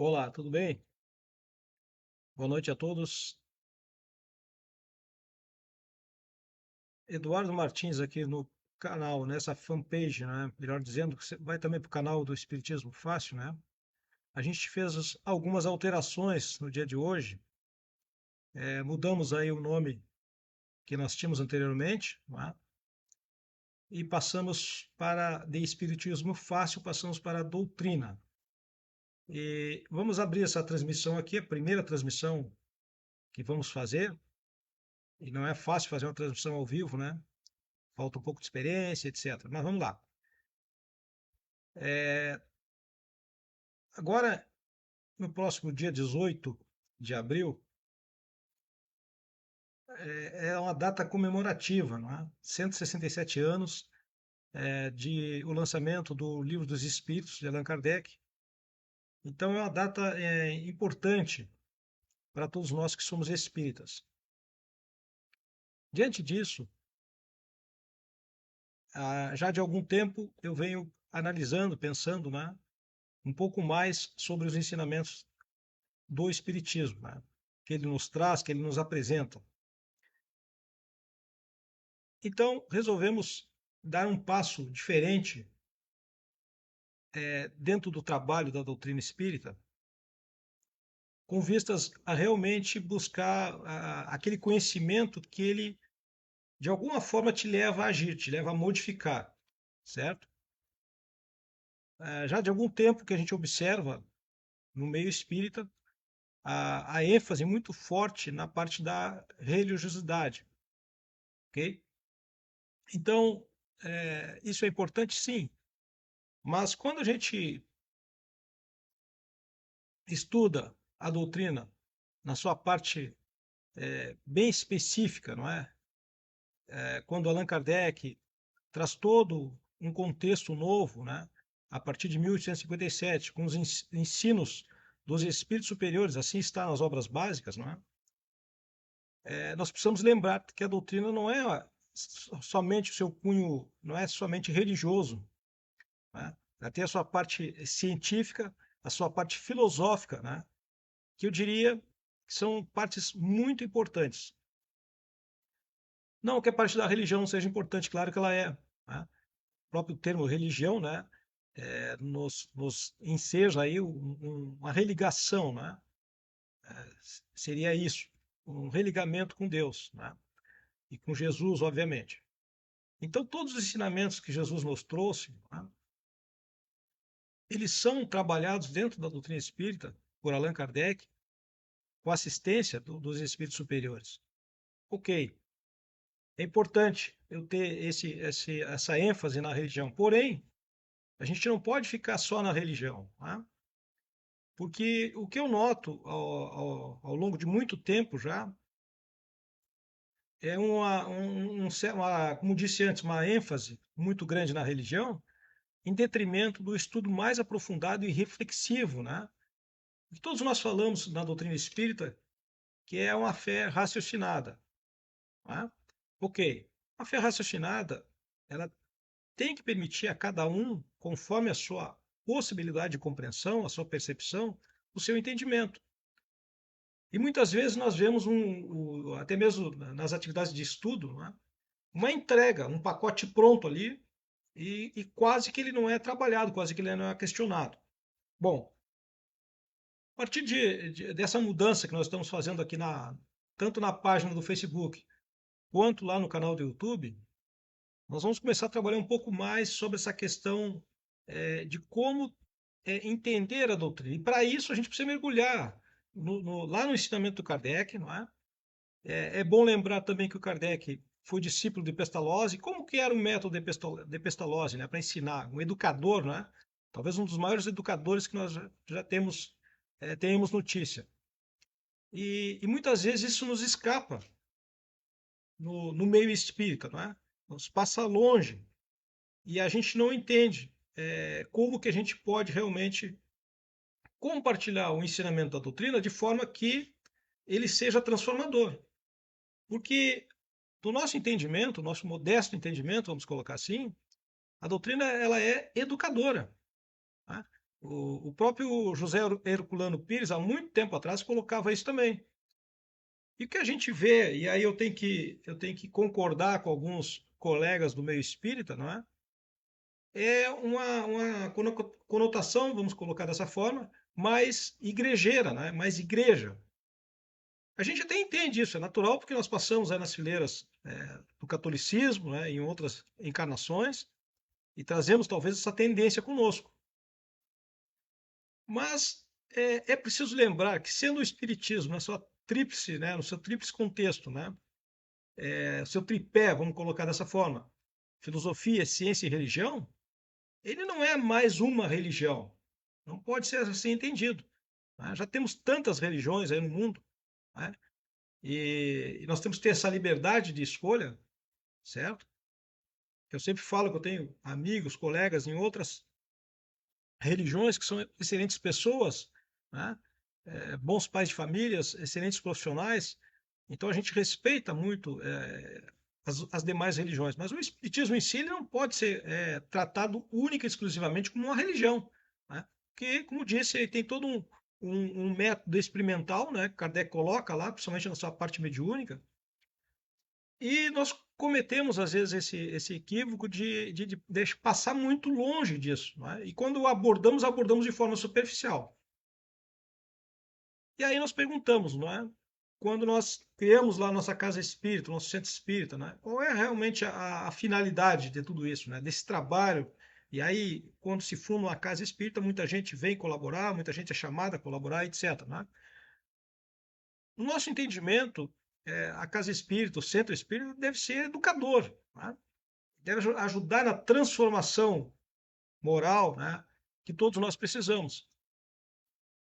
Olá, tudo bem? Boa noite a todos. Eduardo Martins aqui no canal, nessa fanpage, né? Melhor dizendo, que você vai também para o canal do Espiritismo Fácil, né? A gente fez algumas alterações no dia de hoje. Mudamos aí o nome que nós tínhamos anteriormente, né? E passamos de Espiritismo Fácil, passamos para a doutrina. E vamos abrir essa transmissão aqui, a primeira transmissão que vamos fazer. E não é fácil fazer uma transmissão ao vivo, né? Falta um pouco de experiência, etc. Mas vamos lá. É, Agora, no próximo dia 18 de abril, é uma data comemorativa, não é? 167 anos de o lançamento do Livro dos Espíritos, de Allan Kardec. Então, é uma data importante para todos nós que somos espíritas. Diante disso, já de algum tempo eu venho analisando, pensando, né, um pouco mais sobre os ensinamentos do Espiritismo, né, que ele nos traz, que ele nos apresenta. Então, resolvemos dar um passo diferente dentro do trabalho da doutrina espírita, com vistas a realmente buscar aquele conhecimento que ele, de alguma forma, te leva a agir, te leva a modificar, certo? Já de algum tempo que a gente observa no meio espírita a ênfase muito forte na parte da religiosidade, ok? Então, isso é importante, sim, mas quando a gente estuda a doutrina na sua parte bem específica, não é? Quando Allan Kardec traz todo um contexto novo, né? A partir de 1857, com os ensinos dos espíritos superiores, assim está nas obras básicas, não é? Nós precisamos lembrar que a doutrina não é somente o seu cunho, não é somente religioso, né? Ela tem a sua parte científica, a sua parte filosófica, né? Que eu diria que são partes muito importantes. Não que a parte da religião não seja importante, claro que ela é. Né? O próprio termo religião, né, nos enseja aí uma religação, né? Seria isso, um religamento com Deus, né? E com Jesus, obviamente. Então, todos os ensinamentos que Jesus nos trouxe, né, eles são trabalhados dentro da doutrina espírita por Allan Kardec, com assistência dos espíritos superiores. Ok, é importante eu ter essa ênfase na religião, porém, a gente não pode ficar só na religião, né? Porque o que eu noto ao longo de muito tempo já é como disse antes, uma ênfase muito grande na religião, em detrimento do estudo mais aprofundado e reflexivo, né? Que todos nós falamos na doutrina espírita, que é uma fé raciocinada, né? Ok, a fé raciocinada, ela tem que permitir a cada um, conforme a sua possibilidade de compreensão, a sua percepção, o seu entendimento. E muitas vezes nós vemos até mesmo nas atividades de estudo, né, uma entrega, um pacote pronto ali e quase que ele não é trabalhado, quase que ele não é questionado. Bom, a partir dessa mudança que nós estamos fazendo aqui tanto na página do Facebook quanto lá no canal do YouTube, nós vamos começar a trabalhar um pouco mais sobre essa questão de como entender a doutrina. E para isso a gente precisa mergulhar lá no ensinamento do Kardec, não é? É bom lembrar também que o Kardec foi discípulo de Pestalozzi. Como que era o método de Pestalozzi, né, para ensinar? Um educador, né? Talvez um dos maiores educadores que nós já tenhamos notícia. E muitas vezes isso nos escapa no meio espírita, não é? Nos passa longe e a gente não entende como que a gente pode realmente compartilhar o ensinamento da doutrina de forma que ele seja transformador. Porque, do nosso entendimento, nosso modesto entendimento, vamos colocar assim, a doutrina ela é educadora. Tá? O próprio José Herculano Pires, há muito tempo atrás, colocava isso também. E o que a gente vê, e aí eu tenho que concordar com alguns colegas do meio espírita, não é? É uma conotação, vamos colocar dessa forma, mais igrejeira, né? Mais igreja. A gente até entende isso, é natural, porque nós passamos aí nas fileiras do catolicismo, né, em outras encarnações, e trazemos talvez essa tendência conosco. Mas é preciso lembrar que, sendo o Espiritismo na sua tríplice, né, no seu tríplice contexto, né, seu tripé, vamos colocar dessa forma, filosofia, ciência e religião, ele não é mais uma religião. Não pode ser assim entendido. Né? Já temos tantas religiões aí no mundo, né? E nós temos que ter essa liberdade de escolha, certo? Eu sempre falo que eu tenho amigos, colegas em outras religiões que são excelentes pessoas, né? Bons pais de famílias, excelentes profissionais. Então a gente respeita muito as demais religiões, mas o espiritismo em si ele não pode ser tratado única e exclusivamente como uma religião, né? Porque, como disse, ele tem todo um método experimental, né? Que Kardec coloca lá, principalmente na sua parte mediúnica, e nós cometemos, às vezes, esse equívoco de passar muito longe disso. Né? E quando abordamos, abordamos de forma superficial. E aí nós perguntamos, não é? Quando nós criamos lá nossa casa espírita, nosso centro espírita, né? Qual é realmente a finalidade de tudo isso, né? Desse trabalho? E aí, quando se funda uma casa espírita, muita gente vem colaborar, muita gente é chamada a colaborar, etc. Né? No nosso entendimento, a casa espírita, o centro espírita, deve ser educador, né? Deve ajudar na transformação moral, né, que todos nós precisamos.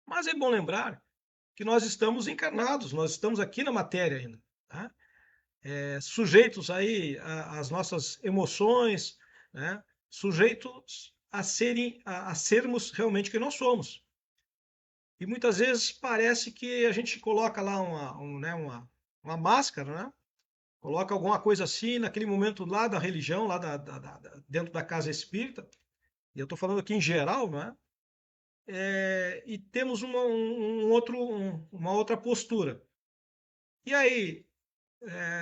Mas é bom lembrar que nós estamos encarnados, nós estamos aqui na matéria ainda, né? Sujeitos aí às nossas emoções, né? Sujeitos a sermos realmente quem nós somos. E muitas vezes parece que a gente coloca lá uma máscara, né? Coloca alguma coisa assim, naquele momento lá da religião, lá dentro da casa espírita, e eu estou falando aqui em geral, né? E temos uma outra postura. E aí,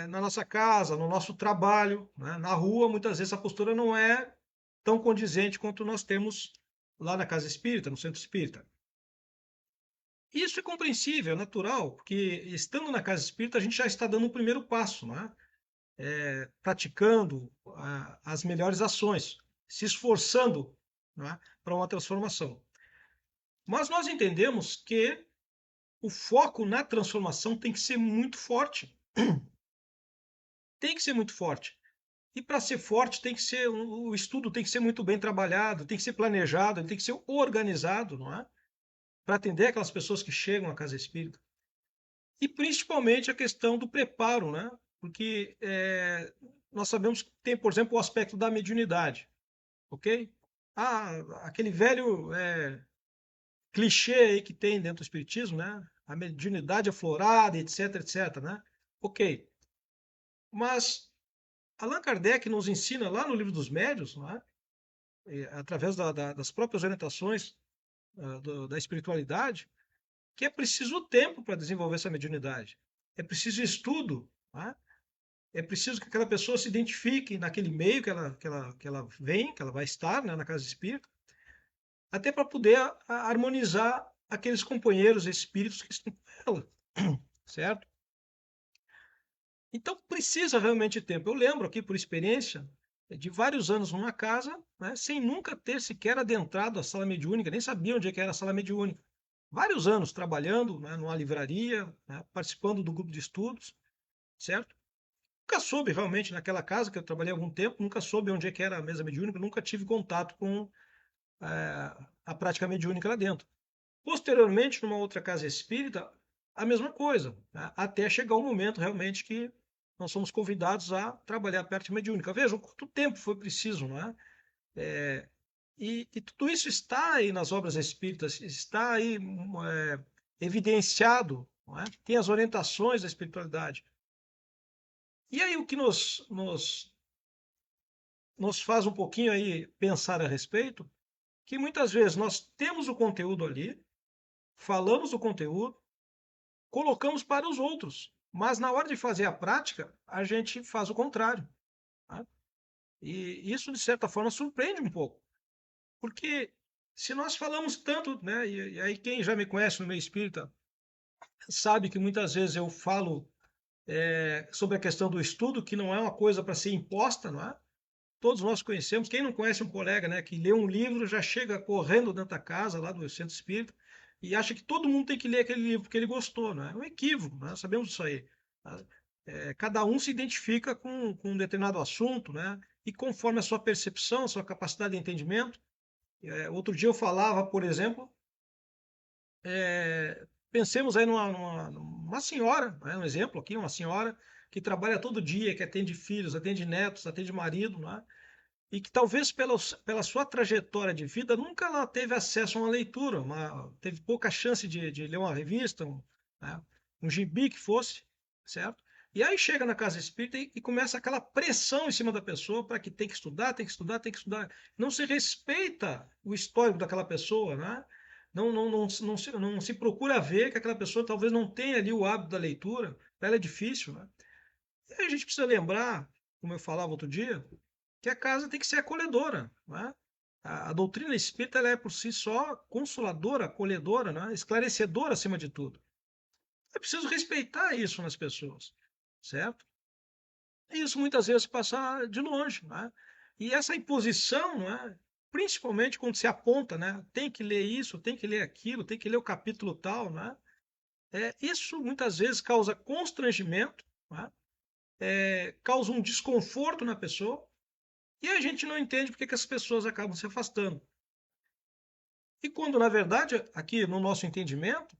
na nossa casa, no nosso trabalho, né, na rua, muitas vezes a postura não é tão condizente quanto nós temos lá na casa espírita, no centro espírita. Isso é compreensível, é natural, porque estando na casa espírita a gente já está dando um primeiro passo, né? Praticando as melhores ações, se esforçando, né, para uma transformação. Mas nós entendemos que o foco na transformação tem que ser muito forte. Tem que ser muito forte. E para ser forte, o estudo tem que ser muito bem trabalhado, tem que ser planejado, tem que ser organizado, não é? Para atender aquelas pessoas que chegam à casa espírita. E principalmente a questão do preparo, né? Porque nós sabemos que tem, por exemplo, o aspecto da mediunidade, ok? Aquele velho clichê aí que tem dentro do espiritismo, né? A mediunidade aflorada, etc, etc, né? Ok. Mas Allan Kardec nos ensina lá no Livro dos Médiuns, não é? Através das próprias orientações da espiritualidade, que é preciso tempo para desenvolver essa mediunidade. É preciso estudo, não é? É preciso que aquela pessoa se identifique naquele meio que ela vem, que ela vai estar, né, na casa espírita, até para poder harmonizar aqueles companheiros espíritos que estão com ela, certo? Então precisa realmente de tempo. Eu lembro aqui, por experiência, de vários anos numa casa, né, sem nunca ter sequer adentrado a sala mediúnica, nem sabia onde é que era a sala mediúnica. Vários anos trabalhando, né, numa livraria, né, participando do grupo de estudos, certo? Nunca soube realmente naquela casa que eu trabalhei há algum tempo, nunca soube onde é que era a mesa mediúnica, nunca tive contato com a prática mediúnica lá dentro. Posteriormente, numa outra casa espírita, a mesma coisa, né? Até chegar o momento realmente que nós somos convidados a trabalhar a parte mediúnica. Vejam quanto tempo foi preciso, não é? E tudo isso está aí nas obras espíritas, está aí evidenciado, não é? Tem as orientações da espiritualidade. E aí o que nos faz um pouquinho aí pensar a respeito que muitas vezes nós temos o conteúdo ali, falamos do conteúdo, colocamos para os outros, mas na hora de fazer a prática, a gente faz o contrário, tá? E isso, de certa forma, surpreende um pouco, porque se nós falamos tanto, né, e aí quem já me conhece no meio espírita sabe que muitas vezes eu falo sobre a questão do estudo, que não é uma coisa para ser imposta, não é? Todos nós conhecemos. Quem não conhece um colega, né, que lê um livro, já chega correndo dentro da casa, lá do centro espírita, e acha que todo mundo tem que ler aquele livro porque ele gostou, né? É um equívoco, né? Sabemos disso aí. Tá? Cada um se identifica com um determinado assunto, né? E conforme a sua percepção, a sua capacidade de entendimento. Outro dia eu falava, por exemplo, pensemos aí numa senhora, né? Um exemplo aqui, uma senhora que trabalha todo dia, que atende filhos, atende netos, atende marido, né? E que talvez pela sua trajetória de vida nunca ela teve acesso a uma leitura, teve pouca chance de ler uma revista, né, um gibi que fosse, certo? E aí chega na casa espírita e começa aquela pressão em cima da pessoa para que tem que estudar, tem que estudar, tem que estudar. Não se respeita o histórico daquela pessoa, né? Não se procura ver que aquela pessoa talvez não tenha ali o hábito da leitura, para ela é difícil, né? E aí a gente precisa lembrar, como eu falava outro dia, que a casa tem que ser acolhedora, né? A doutrina espírita ela é por si só consoladora, acolhedora, né? Esclarecedora acima de tudo. É preciso respeitar isso nas pessoas, certo? E isso muitas vezes passa de longe, né? E essa imposição, né? Principalmente quando se aponta, né? Tem que ler isso, tem que ler aquilo, tem que ler o capítulo tal, né? Isso muitas vezes causa constrangimento, né? Causa um desconforto na pessoa. E a gente não entende porque que as pessoas acabam se afastando. E quando, na verdade, aqui no nosso entendimento,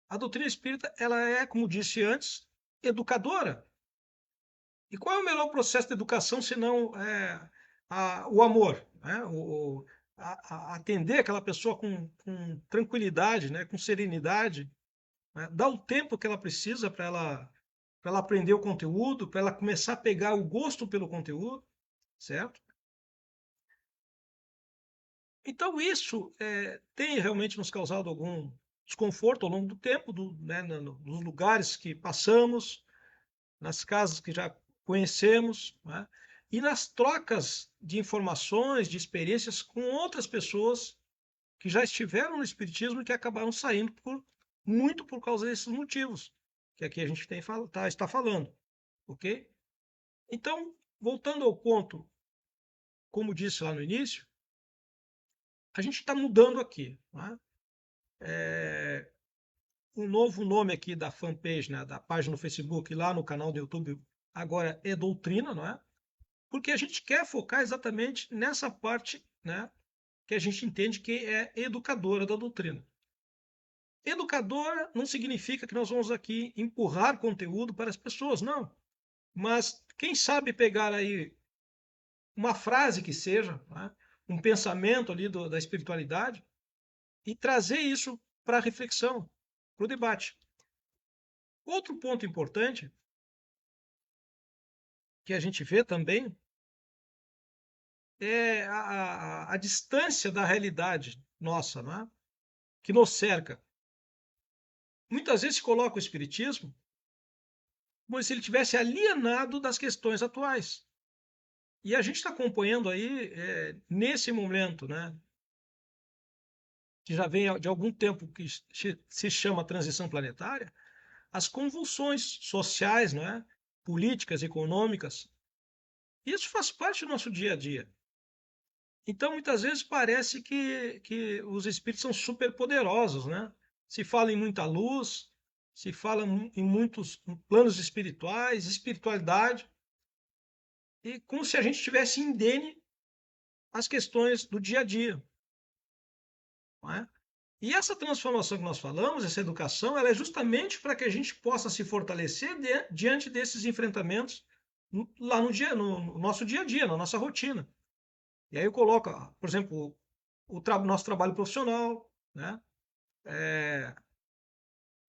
a doutrina espírita, ela é, como disse antes, educadora. E qual é o melhor processo de educação senão o amor, né? Atender aquela pessoa com tranquilidade, né? Com serenidade, né? Dar o tempo que ela precisa para ela aprender o conteúdo, para ela começar a pegar o gosto pelo conteúdo, certo? Então, isso tem realmente nos causado algum desconforto ao longo do tempo, né, nos lugares que passamos, nas casas que já conhecemos, né, e nas trocas de informações, de experiências com outras pessoas que já estiveram no Espiritismo e que acabaram saindo muito por causa desses motivos que aqui a gente está falando, ok? Então, voltando ao ponto, como disse lá no início, a gente está mudando aqui, né? Um novo nome aqui da fanpage, né, da página no Facebook, lá no canal do YouTube, agora é Doutrina, não é? Porque a gente quer focar exatamente nessa parte, né, que a gente entende que é educadora da doutrina. Educadora não significa que nós vamos aqui empurrar conteúdo para as pessoas, não. Mas quem sabe pegar aí uma frase que seja, né, um pensamento ali da espiritualidade e trazer isso para a reflexão, para o debate. Outro ponto importante que a gente vê também é a distância da realidade nossa, não é? Que nos cerca. Muitas vezes se coloca o Espiritismo como se ele tivesse alienado das questões atuais. E a gente está acompanhando aí, nesse momento, né, que já vem de algum tempo, que se chama transição planetária, as convulsões sociais, não é? Políticas, econômicas. Isso faz parte do nosso dia a dia. Então, muitas vezes parece que os espíritos são superpoderosos, né? Se fala em muita luz, se fala em muitos planos espirituais, espiritualidade, e como se a gente estivesse indene às questões do dia a dia, não é? E essa transformação que nós falamos, essa educação, ela é justamente para que a gente possa se fortalecer diante desses enfrentamentos lá no nosso dia a dia, na nossa rotina. E aí eu coloco, por exemplo, nosso trabalho profissional, né?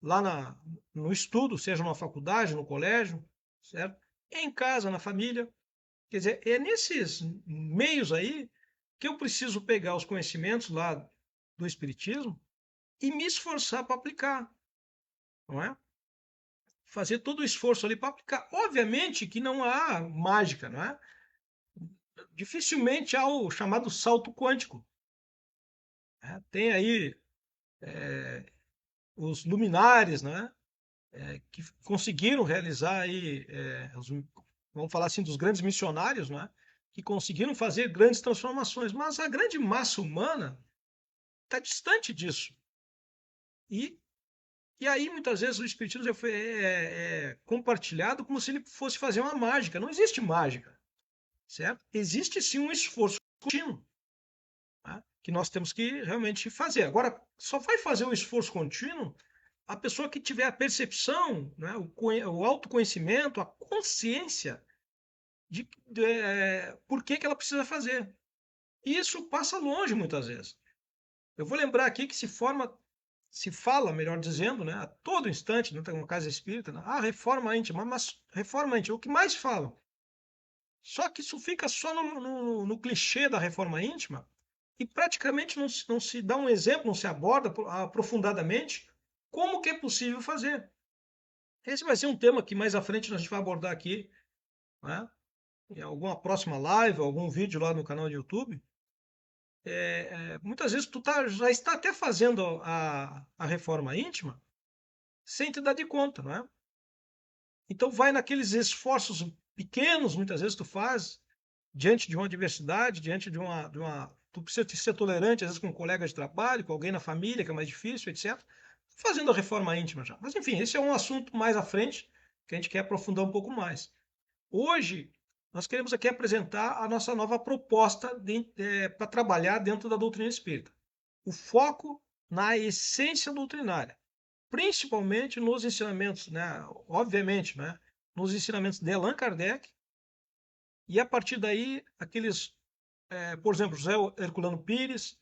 Lá no estudo, seja na faculdade, no colégio, certo? Em casa, na família. Quer dizer, é nesses meios aí que eu preciso pegar os conhecimentos lá do Espiritismo e me esforçar para aplicar, não é? Fazer todo o esforço ali para aplicar. Obviamente que não há mágica, não é? Dificilmente há o chamado salto quântico. Né? Tem aí os luminares, né? Que conseguiram realizar aí, vamos falar assim, dos grandes missionários, né? Que conseguiram fazer grandes transformações, mas a grande massa humana está distante disso. E, e aí, muitas vezes, o Espiritismo é compartilhado como se ele fosse fazer uma mágica. Não existe mágica, certo? Existe sim um esforço contínuo, tá? Que nós temos que realmente fazer. Agora, só vai fazer o esforço contínuo a pessoa que tiver a percepção, né, o autoconhecimento, a consciência de por que ela precisa fazer. E isso passa longe muitas vezes. Eu vou lembrar aqui que se fala, melhor dizendo, né, a todo instante, no casa espírita, né, reforma íntima, mas reforma íntima, o que mais falam? Só que isso fica só no clichê da reforma íntima e praticamente não se dá um exemplo, não se aborda aprofundadamente como que é possível fazer. Esse vai ser um tema que mais à frente a gente vai abordar aqui, né? Em alguma próxima live, algum vídeo lá no canal do YouTube. Muitas vezes já está até fazendo a reforma íntima sem te dar de conta, não é? Então vai naqueles esforços pequenos, muitas vezes tu faz, diante de uma adversidade, diante tu precisa ser tolerante, às vezes com um colega de trabalho, com alguém na família, que é mais difícil, etc. Fazendo a reforma íntima já. Mas enfim, esse é um assunto mais à frente, que a gente quer aprofundar um pouco mais. Hoje, nós queremos aqui apresentar a nossa nova proposta para trabalhar dentro da doutrina espírita. O foco na essência doutrinária, principalmente nos ensinamentos, né, obviamente, né, nos ensinamentos de Allan Kardec, e a partir daí, por exemplo, José Herculano Pires,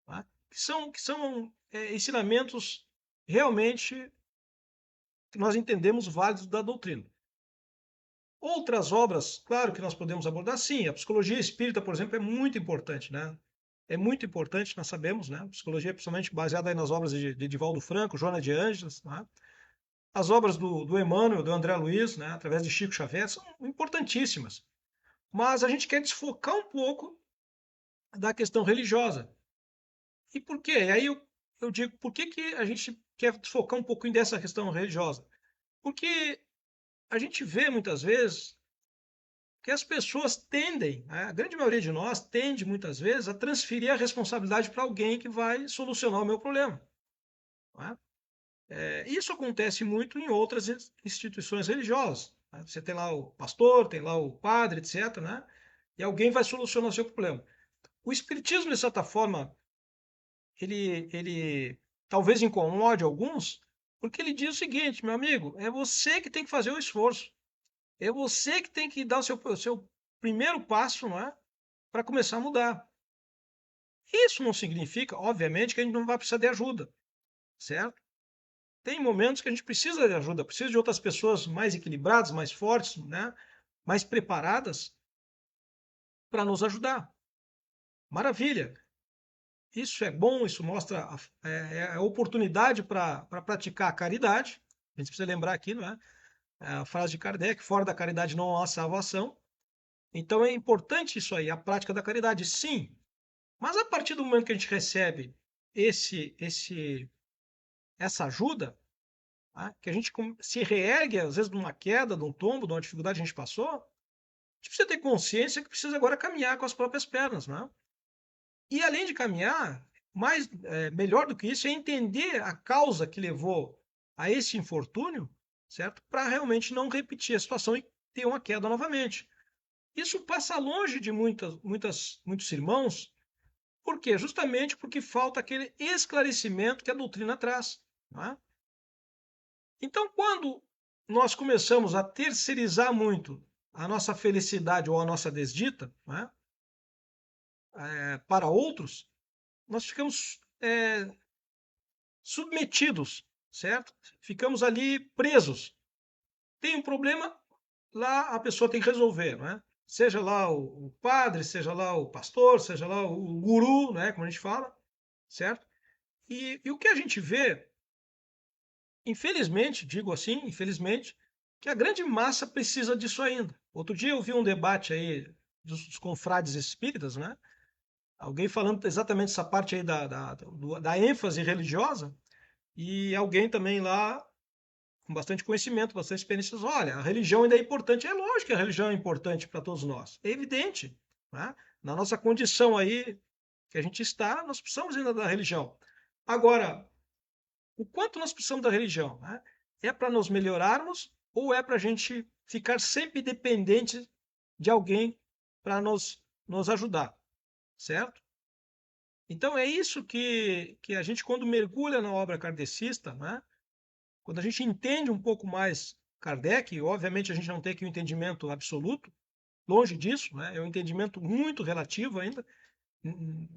tá, que são ensinamentos realmente que nós entendemos válidos da doutrina. Outras obras, claro que nós podemos abordar, sim. A psicologia espírita, por exemplo, é muito importante, né? É muito importante, nós sabemos, né? A psicologia, principalmente baseada aí nas obras de Divaldo Franco, Joana de Ângeles, né? As obras do Emmanuel, do André Luiz, né? Através de Chico Xavier, são importantíssimas. Mas a gente quer desfocar um pouco da questão religiosa. E por quê? E aí eu digo, por que que a gente quer desfocar um pouquinho dessa questão religiosa? Porque a gente vê muitas vezes que as pessoas tendem, né, a grande maioria de nós tende muitas vezes a transferir a responsabilidade para alguém que vai solucionar o meu problema. Não é? Isso acontece muito em outras instituições religiosas. Né? Você tem lá o pastor, tem lá o padre, etc., né? E alguém vai solucionar o seu problema. O espiritismo, de certa forma, ele talvez incomode alguns, porque ele diz o seguinte, meu amigo, é você que tem que fazer o esforço. É você que tem que dar o seu primeiro passo, não é? Para começar a mudar. Isso não significa, obviamente, que a gente não vai precisar de ajuda, certo? Tem momentos que a gente precisa de ajuda, precisa de outras pessoas mais equilibradas, mais fortes, né? Mais preparadas para nos ajudar. Maravilha! Isso é bom, isso mostra a oportunidade para praticar a caridade. A gente precisa lembrar aqui, não é? A frase de Kardec, fora da caridade não há salvação. Então é importante isso aí, a prática da caridade, sim. Mas a partir do momento que a gente recebe essa ajuda, tá? Que a gente se reergue, às vezes, de uma queda, de um tombo, de uma dificuldade que a gente passou, a gente precisa ter consciência que precisa agora caminhar com as próprias pernas, né? E além de caminhar, melhor do que isso é entender a causa que levou a esse infortúnio, certo? Para realmente não repetir a situação e ter uma queda novamente. Isso passa longe de muitos irmãos. Por quê? Justamente porque falta aquele esclarecimento que a doutrina traz. Não é? Então, quando nós começamos a terceirizar muito a nossa felicidade ou a nossa desdita, não é? Para outros, nós ficamos submetidos, certo? Ficamos ali presos. Tem um problema, lá a pessoa tem que resolver, não é? seja lá o padre, seja lá o pastor, seja lá o guru, né, como a gente fala, certo? E o que a gente vê, infelizmente, digo assim, infelizmente, que a grande massa precisa disso ainda. Outro dia eu vi um debate aí dos confrades espíritas, né? Alguém falando exatamente essa parte aí da ênfase religiosa, e alguém também lá com bastante conhecimento, bastante experiências. Olha, a religião ainda é importante. É lógico que a religião é importante para todos nós. É evidente. Né? Na nossa condição aí que a gente está, nós precisamos ainda da religião. Agora, o quanto nós precisamos da religião? Né? É para nos melhorarmos ou é para a gente ficar sempre dependente de alguém para nos ajudar? Certo? Então é isso que a gente, quando mergulha na obra kardecista, né? Quando a gente entende um pouco mais Kardec, e obviamente a gente não tem aqui um entendimento absoluto, longe disso, né? É um entendimento muito relativo ainda,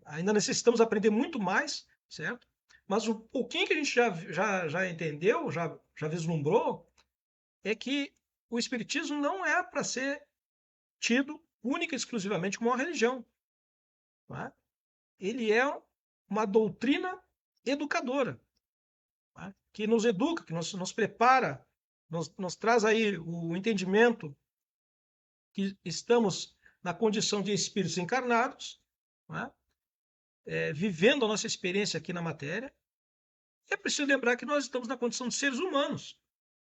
ainda necessitamos aprender muito mais, certo? Mas o pouquinho que a gente já entendeu, já vislumbrou, é que o Espiritismo não é para ser tido única e exclusivamente como uma religião. Tá? Ele é uma doutrina educadora, tá? Que nos educa, que nos prepara, nos traz aí o entendimento que estamos na condição de espíritos encarnados, né? Vivendo a nossa experiência aqui na matéria. É preciso lembrar que nós estamos na condição de seres humanos,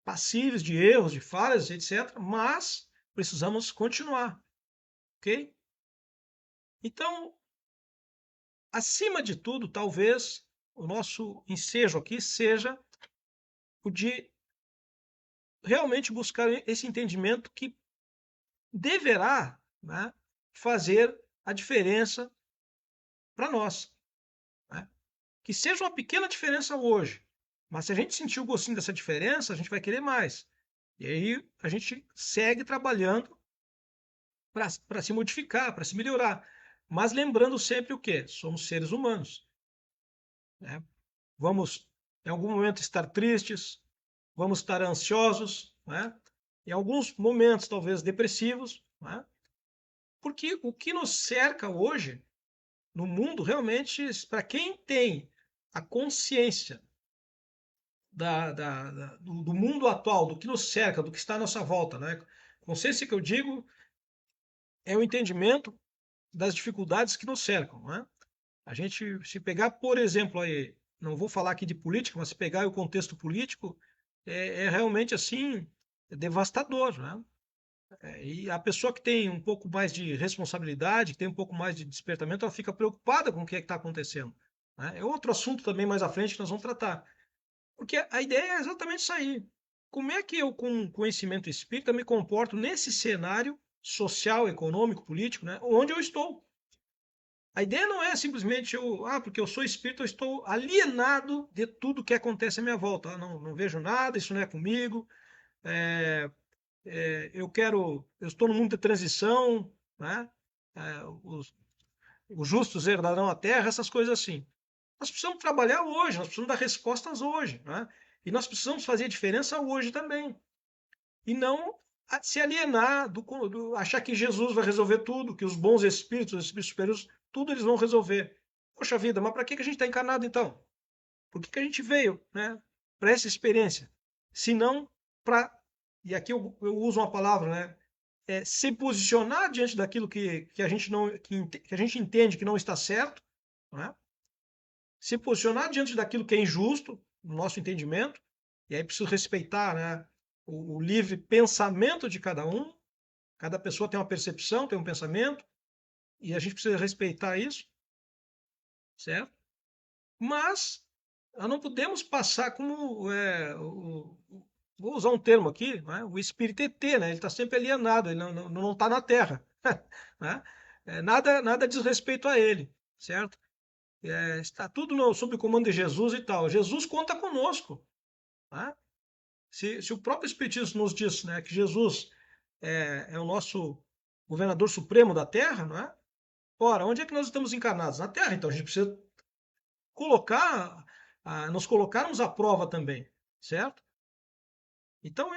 passíveis de erros, de falhas, etc., mas precisamos continuar, ok? Então, acima de tudo, talvez o nosso ensejo aqui seja o de realmente buscar esse entendimento que deverá, né, fazer a diferença para nós. Né? Que seja uma pequena diferença hoje, mas se a gente sentir o gostinho dessa diferença, a gente vai querer mais. E aí a gente segue trabalhando para se modificar, para se melhorar. Mas lembrando sempre o quê? Somos seres humanos. Né? Vamos, em algum momento, estar tristes, vamos estar ansiosos, né? Em alguns momentos, talvez, depressivos. Né? Porque o que nos cerca hoje no mundo, realmente, para quem tem a consciência do mundo atual, do que nos cerca, do que está à nossa volta, né? Consciência que eu digo é o entendimento das dificuldades que nos cercam, né? A gente, se pegar, por exemplo, aí, não vou falar aqui de política, mas se pegar o contexto político, é realmente assim, devastador, né? E a pessoa que tem um pouco mais de responsabilidade, que tem um pouco mais de despertamento, ela fica preocupada com o que está acontecendo. Né? É outro assunto também mais à frente que nós vamos tratar. Porque a ideia é exatamente isso aí. Como é que eu, com conhecimento espírita, me comporto nesse cenário social, econômico, político, né, onde eu estou? A ideia não é simplesmente porque eu sou espírita, eu estou alienado de tudo que acontece à minha volta. Não vejo nada, isso não é comigo. É, eu estou no mundo de transição, né? É, os justos herdarão a terra, essas coisas assim. Nós precisamos trabalhar hoje, nós precisamos dar respostas hoje, né? E nós precisamos fazer a diferença hoje também. E não se alienar achar que Jesus vai resolver tudo, que os bons espíritos, os espíritos superiores, tudo eles vão resolver. Poxa vida, mas para que a gente está encarnado então? Por que a gente veio, né, para essa experiência? Se não para, e aqui eu uso uma palavra, né, se posicionar diante daquilo que a gente não que a gente entende que não está certo, né? Se posicionar diante daquilo que é injusto, no nosso entendimento, e aí preciso respeitar, né, o livre pensamento de cada pessoa tem uma percepção, tem um pensamento, e a gente precisa respeitar isso, certo? Mas nós não podemos passar como, vou usar um termo aqui, né, o espírito ET, né, ele está sempre alienado, ele não está na Terra. Né? Nada diz respeito a ele, certo? Está tudo sob o comando de Jesus e tal. Jesus conta conosco. Né? Se o próprio Espiritismo nos diz, né, que Jesus é o nosso governador supremo da Terra, não é? Ora, onde é que nós estamos encarnados? Na Terra, então a gente precisa nos colocarmos à prova também, certo? Então,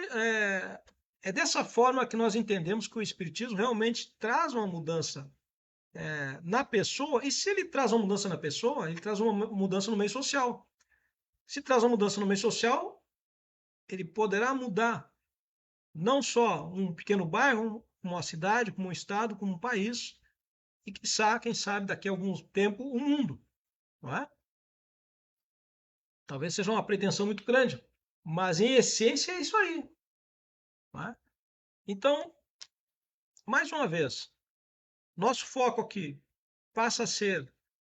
é dessa forma que nós entendemos que o Espiritismo realmente traz uma mudança na pessoa, e se ele traz uma mudança na pessoa, ele traz uma mudança no meio social. Se traz uma mudança no meio social, ele poderá mudar não só um pequeno bairro, como uma cidade, como um estado, como um país, e quiçá, quem sabe, daqui a algum tempo, o mundo. Não é? Talvez seja uma pretensão muito grande, mas em essência é isso aí. Não é? Então, mais uma vez, nosso foco aqui passa a ser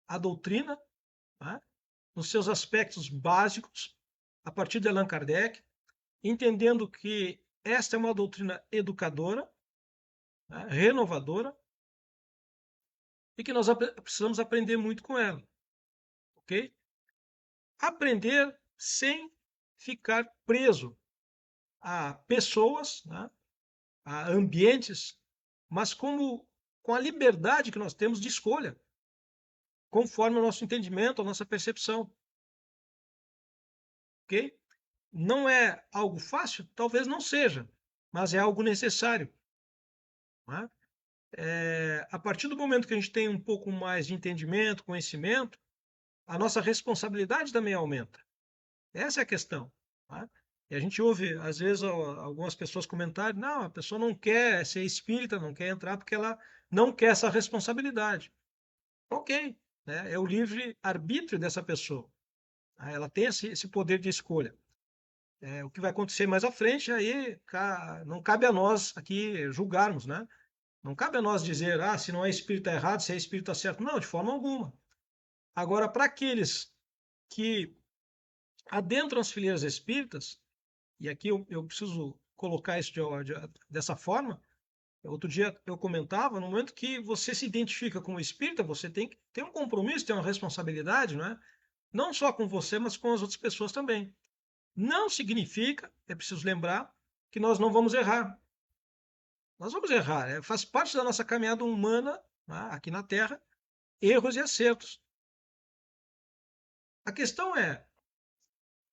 a doutrina, não é? Nos seus aspectos básicos, a partir de Allan Kardec, entendendo que esta é uma doutrina educadora, né, renovadora, e que nós precisamos aprender muito com ela, ok? Aprender sem ficar preso a pessoas, né, a ambientes, mas com a liberdade que nós temos de escolha, conforme o nosso entendimento, a nossa percepção, ok? Não é algo fácil? Talvez não seja, mas é algo necessário. Né? A partir do momento que a gente tem um pouco mais de entendimento, conhecimento, a nossa responsabilidade também aumenta. Essa é a questão. Né? E a gente ouve, às vezes, algumas pessoas comentarem, não, a pessoa não quer ser espírita, não quer entrar porque ela não quer essa responsabilidade. Ok, né? É o livre arbítrio dessa pessoa. Ela tem esse poder de escolha. O que vai acontecer mais à frente, aí não cabe a nós aqui julgarmos, né? Não cabe a nós dizer, se não é espírita errado, se é espírita certo. Não, de forma alguma. Agora, para aqueles que adentram as fileiras espíritas, e aqui eu preciso colocar isso dessa forma, outro dia eu comentava, no momento que você se identifica como espírita, você tem que ter um compromisso, ter uma responsabilidade, não é? Não só com você, mas com as outras pessoas também. Não significa, é preciso lembrar, que nós não vamos errar. Nós vamos errar, faz parte da nossa caminhada humana, né, aqui na Terra, erros e acertos. A questão é,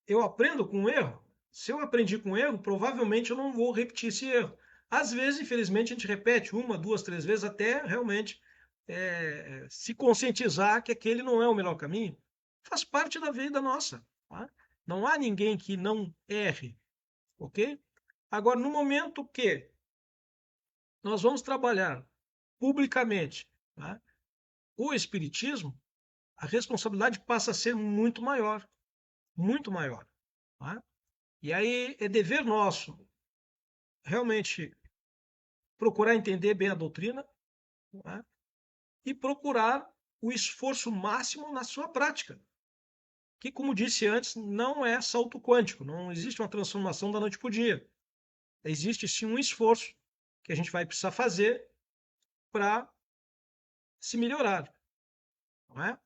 eu aprendo com o erro? Se eu aprendi com o erro, provavelmente eu não vou repetir esse erro. Às vezes, infelizmente, a gente repete uma, duas, três vezes até realmente se conscientizar que aquele não é o melhor caminho. Faz parte da vida nossa. Tá? Não há ninguém que não erre, ok? Agora, no momento que nós vamos trabalhar publicamente, tá, o Espiritismo, a responsabilidade passa a ser muito maior, muito maior. Tá? E aí é dever nosso realmente procurar entender bem a doutrina, tá? E procurar o esforço máximo na sua prática, que, como disse antes, não é salto quântico, não existe uma transformação da noite para o dia. Existe sim um esforço que a gente vai precisar fazer para se melhorar, não é?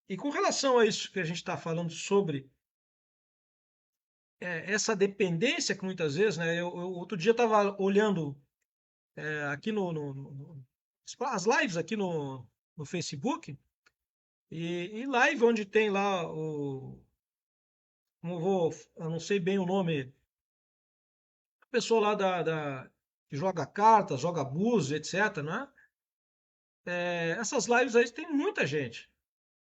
E com relação a isso que a gente está falando sobre essa dependência que muitas vezes, né? Eu outro dia estava olhando aqui as lives aqui no Facebook, e live onde tem lá eu não sei bem o nome, a pessoa lá que joga cartas, joga búzios, etc, né? Essas lives aí tem muita gente,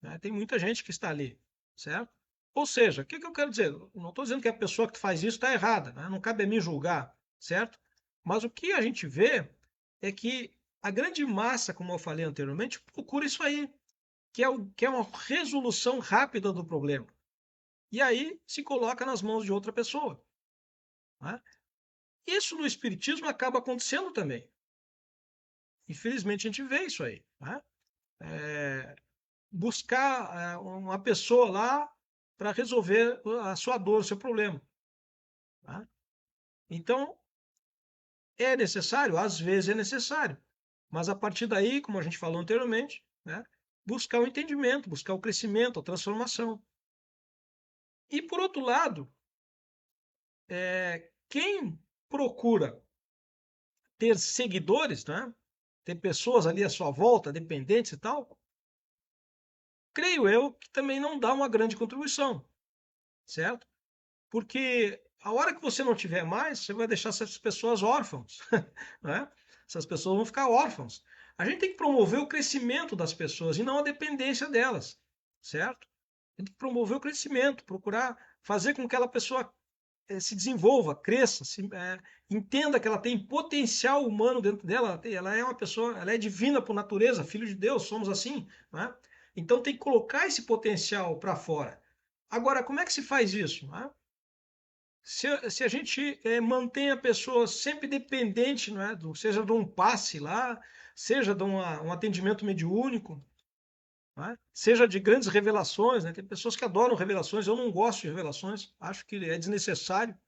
né? Tem muita gente que está ali, certo? Ou seja, o que eu quero dizer? Não estou dizendo que a pessoa que faz isso está errada, né? Não cabe a mim julgar, certo? Mas o que a gente vê é que a grande massa, como eu falei anteriormente, procura isso aí, que é uma resolução rápida do problema. E aí se coloca nas mãos de outra pessoa. Né? Isso no Espiritismo acaba acontecendo também. Infelizmente a gente vê isso aí. Né? Buscar uma pessoa lá para resolver a sua dor, o seu problema. Né? Então, é necessário? Às vezes é necessário. Mas a partir daí, como a gente falou anteriormente, né, buscar o entendimento, buscar o crescimento, a transformação. E por outro lado, quem procura ter seguidores, né, ter pessoas ali à sua volta, dependentes e tal, creio eu que também não dá uma grande contribuição, certo? Porque A hora que você não tiver mais, você vai deixar essas pessoas órfãos, né? Essas pessoas vão ficar órfãos. A gente tem que promover o crescimento das pessoas e não a dependência delas, certo? Tem que promover o crescimento, procurar fazer com que aquela pessoa se desenvolva, cresça, entenda que ela tem potencial humano dentro dela, ela é uma pessoa, ela é divina por natureza, filho de Deus, somos assim, né? Então tem que colocar esse potencial para fora. Agora, como é que se faz isso, né? Se a gente mantém a pessoa sempre dependente, não é, seja de um passe lá, seja de um atendimento mediúnico, não é? Seja de grandes revelações, né? Tem pessoas que adoram revelações, eu não gosto de revelações, acho que é desnecessário,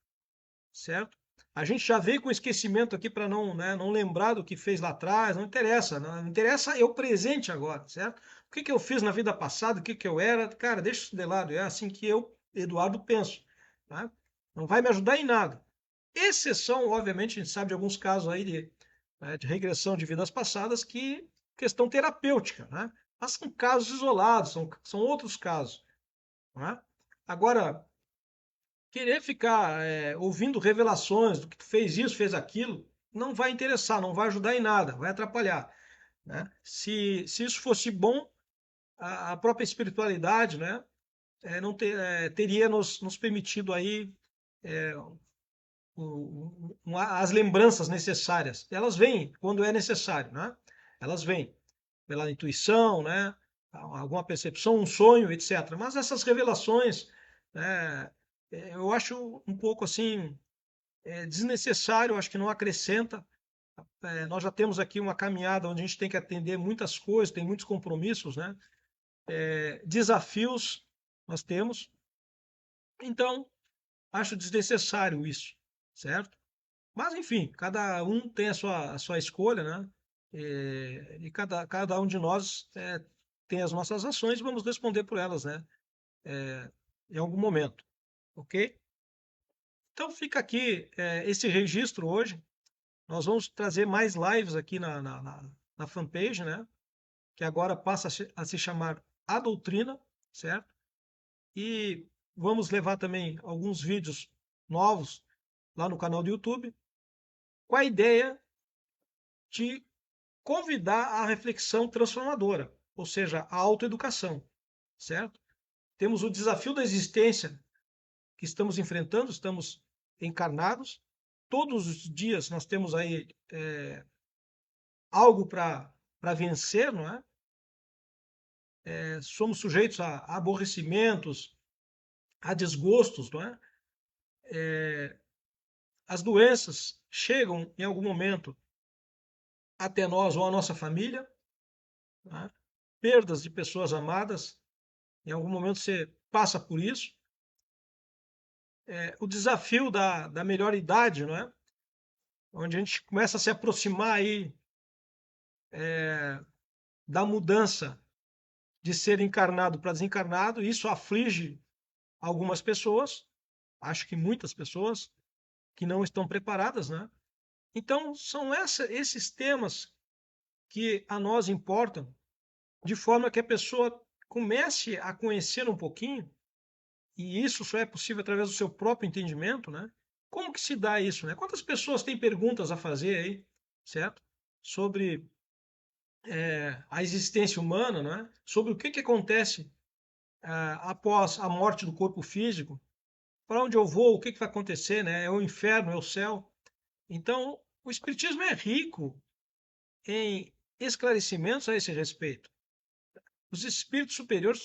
certo? A gente já veio com esquecimento aqui para não, né, não lembrar do que fez lá atrás, não interessa, não interessa é o presente agora, certo? O que eu fiz na vida passada, o que eu era, cara, deixa isso de lado, é assim que eu, Eduardo, penso, tá? Não vai me ajudar em nada. Exceção, obviamente, a gente sabe de alguns casos aí de regressão de vidas passadas que questão terapêutica, né? Mas são casos isolados, são outros casos, né? Agora, querer ficar ouvindo revelações do que tu fez isso, fez aquilo, não vai interessar, não vai ajudar em nada, vai atrapalhar, né? Se isso fosse bom, a própria espiritualidade, né, não teria nos permitido aí as lembranças necessárias. Elas vêm quando é necessário, né? Elas vêm pela intuição, né? Alguma percepção, um sonho, etc. Mas essas revelações, né, eu acho um pouco assim desnecessário, acho que não acrescenta. Nós já temos aqui uma caminhada onde a gente tem que atender muitas coisas, tem muitos compromissos, né? Desafios nós temos. Então, acho desnecessário isso, certo? Mas, enfim, cada um tem a sua escolha, né? E cada um de nós tem as nossas ações e vamos responder por elas, né? Em algum momento, ok? Então, fica aqui esse registro hoje. Nós vamos trazer mais lives aqui na fanpage, né? Que agora passa a se chamar A Doutrina, certo? E vamos levar também alguns vídeos novos lá no canal do YouTube, com a ideia de convidar à reflexão transformadora, ou seja, a autoeducação, certo? Temos o desafio da existência que estamos enfrentando, estamos encarnados, todos os dias nós temos aí algo para vencer, não é? Somos sujeitos a aborrecimentos, a desgostos, não é? As doenças chegam em algum momento até nós ou a nossa família, né? Perdas de pessoas amadas, em algum momento você passa por isso. O desafio da melhor idade, não é? Onde a gente começa a se aproximar aí da mudança de ser encarnado para desencarnado, e isso aflige algumas pessoas, acho que muitas pessoas, que não estão preparadas, né? Então, são esses temas que a nós importam, de forma que a pessoa comece a conhecer um pouquinho, e isso só é possível através do seu próprio entendimento, né? Como que se dá isso, né? Quantas pessoas têm perguntas a fazer aí, certo? Sobre a existência humana, né? Sobre o que acontece após a morte do corpo físico, para onde eu vou, o que vai acontecer, né? É o inferno, é o céu. Então, o Espiritismo é rico em esclarecimentos a esse respeito. Os espíritos superiores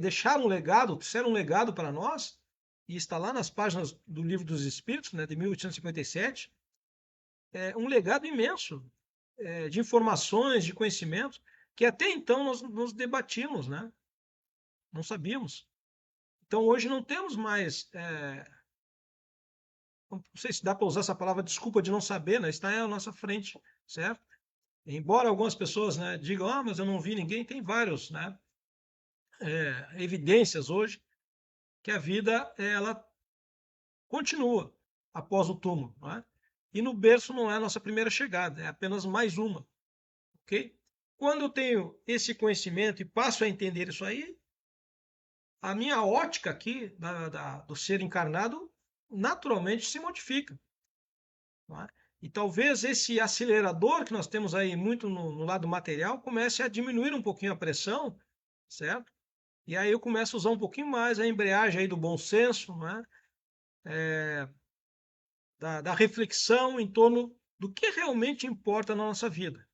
deixaram um legado, fizeram um legado para nós, e está lá nas páginas do Livro dos Espíritos, né, de 1857, um legado imenso de informações, de conhecimentos, que até então nós nos debatíamos, né? Não sabíamos. Então hoje não temos mais, não sei se dá para usar essa palavra desculpa de não saber, né? Está à nossa frente, certo? Embora algumas pessoas, né, digam, mas eu não vi ninguém, tem vários, né, evidências hoje que a vida ela continua após o túmulo, não é? E no berço não é a nossa primeira chegada, é apenas mais uma, ok? Quando eu tenho esse conhecimento e passo a entender isso aí, a minha ótica aqui do ser encarnado naturalmente se modifica. Não é? E talvez esse acelerador que nós temos aí muito no lado material comece a diminuir um pouquinho a pressão, certo? E aí eu começo a usar um pouquinho mais a embreagem aí do bom senso, né? Da reflexão em torno do que realmente importa na nossa vida.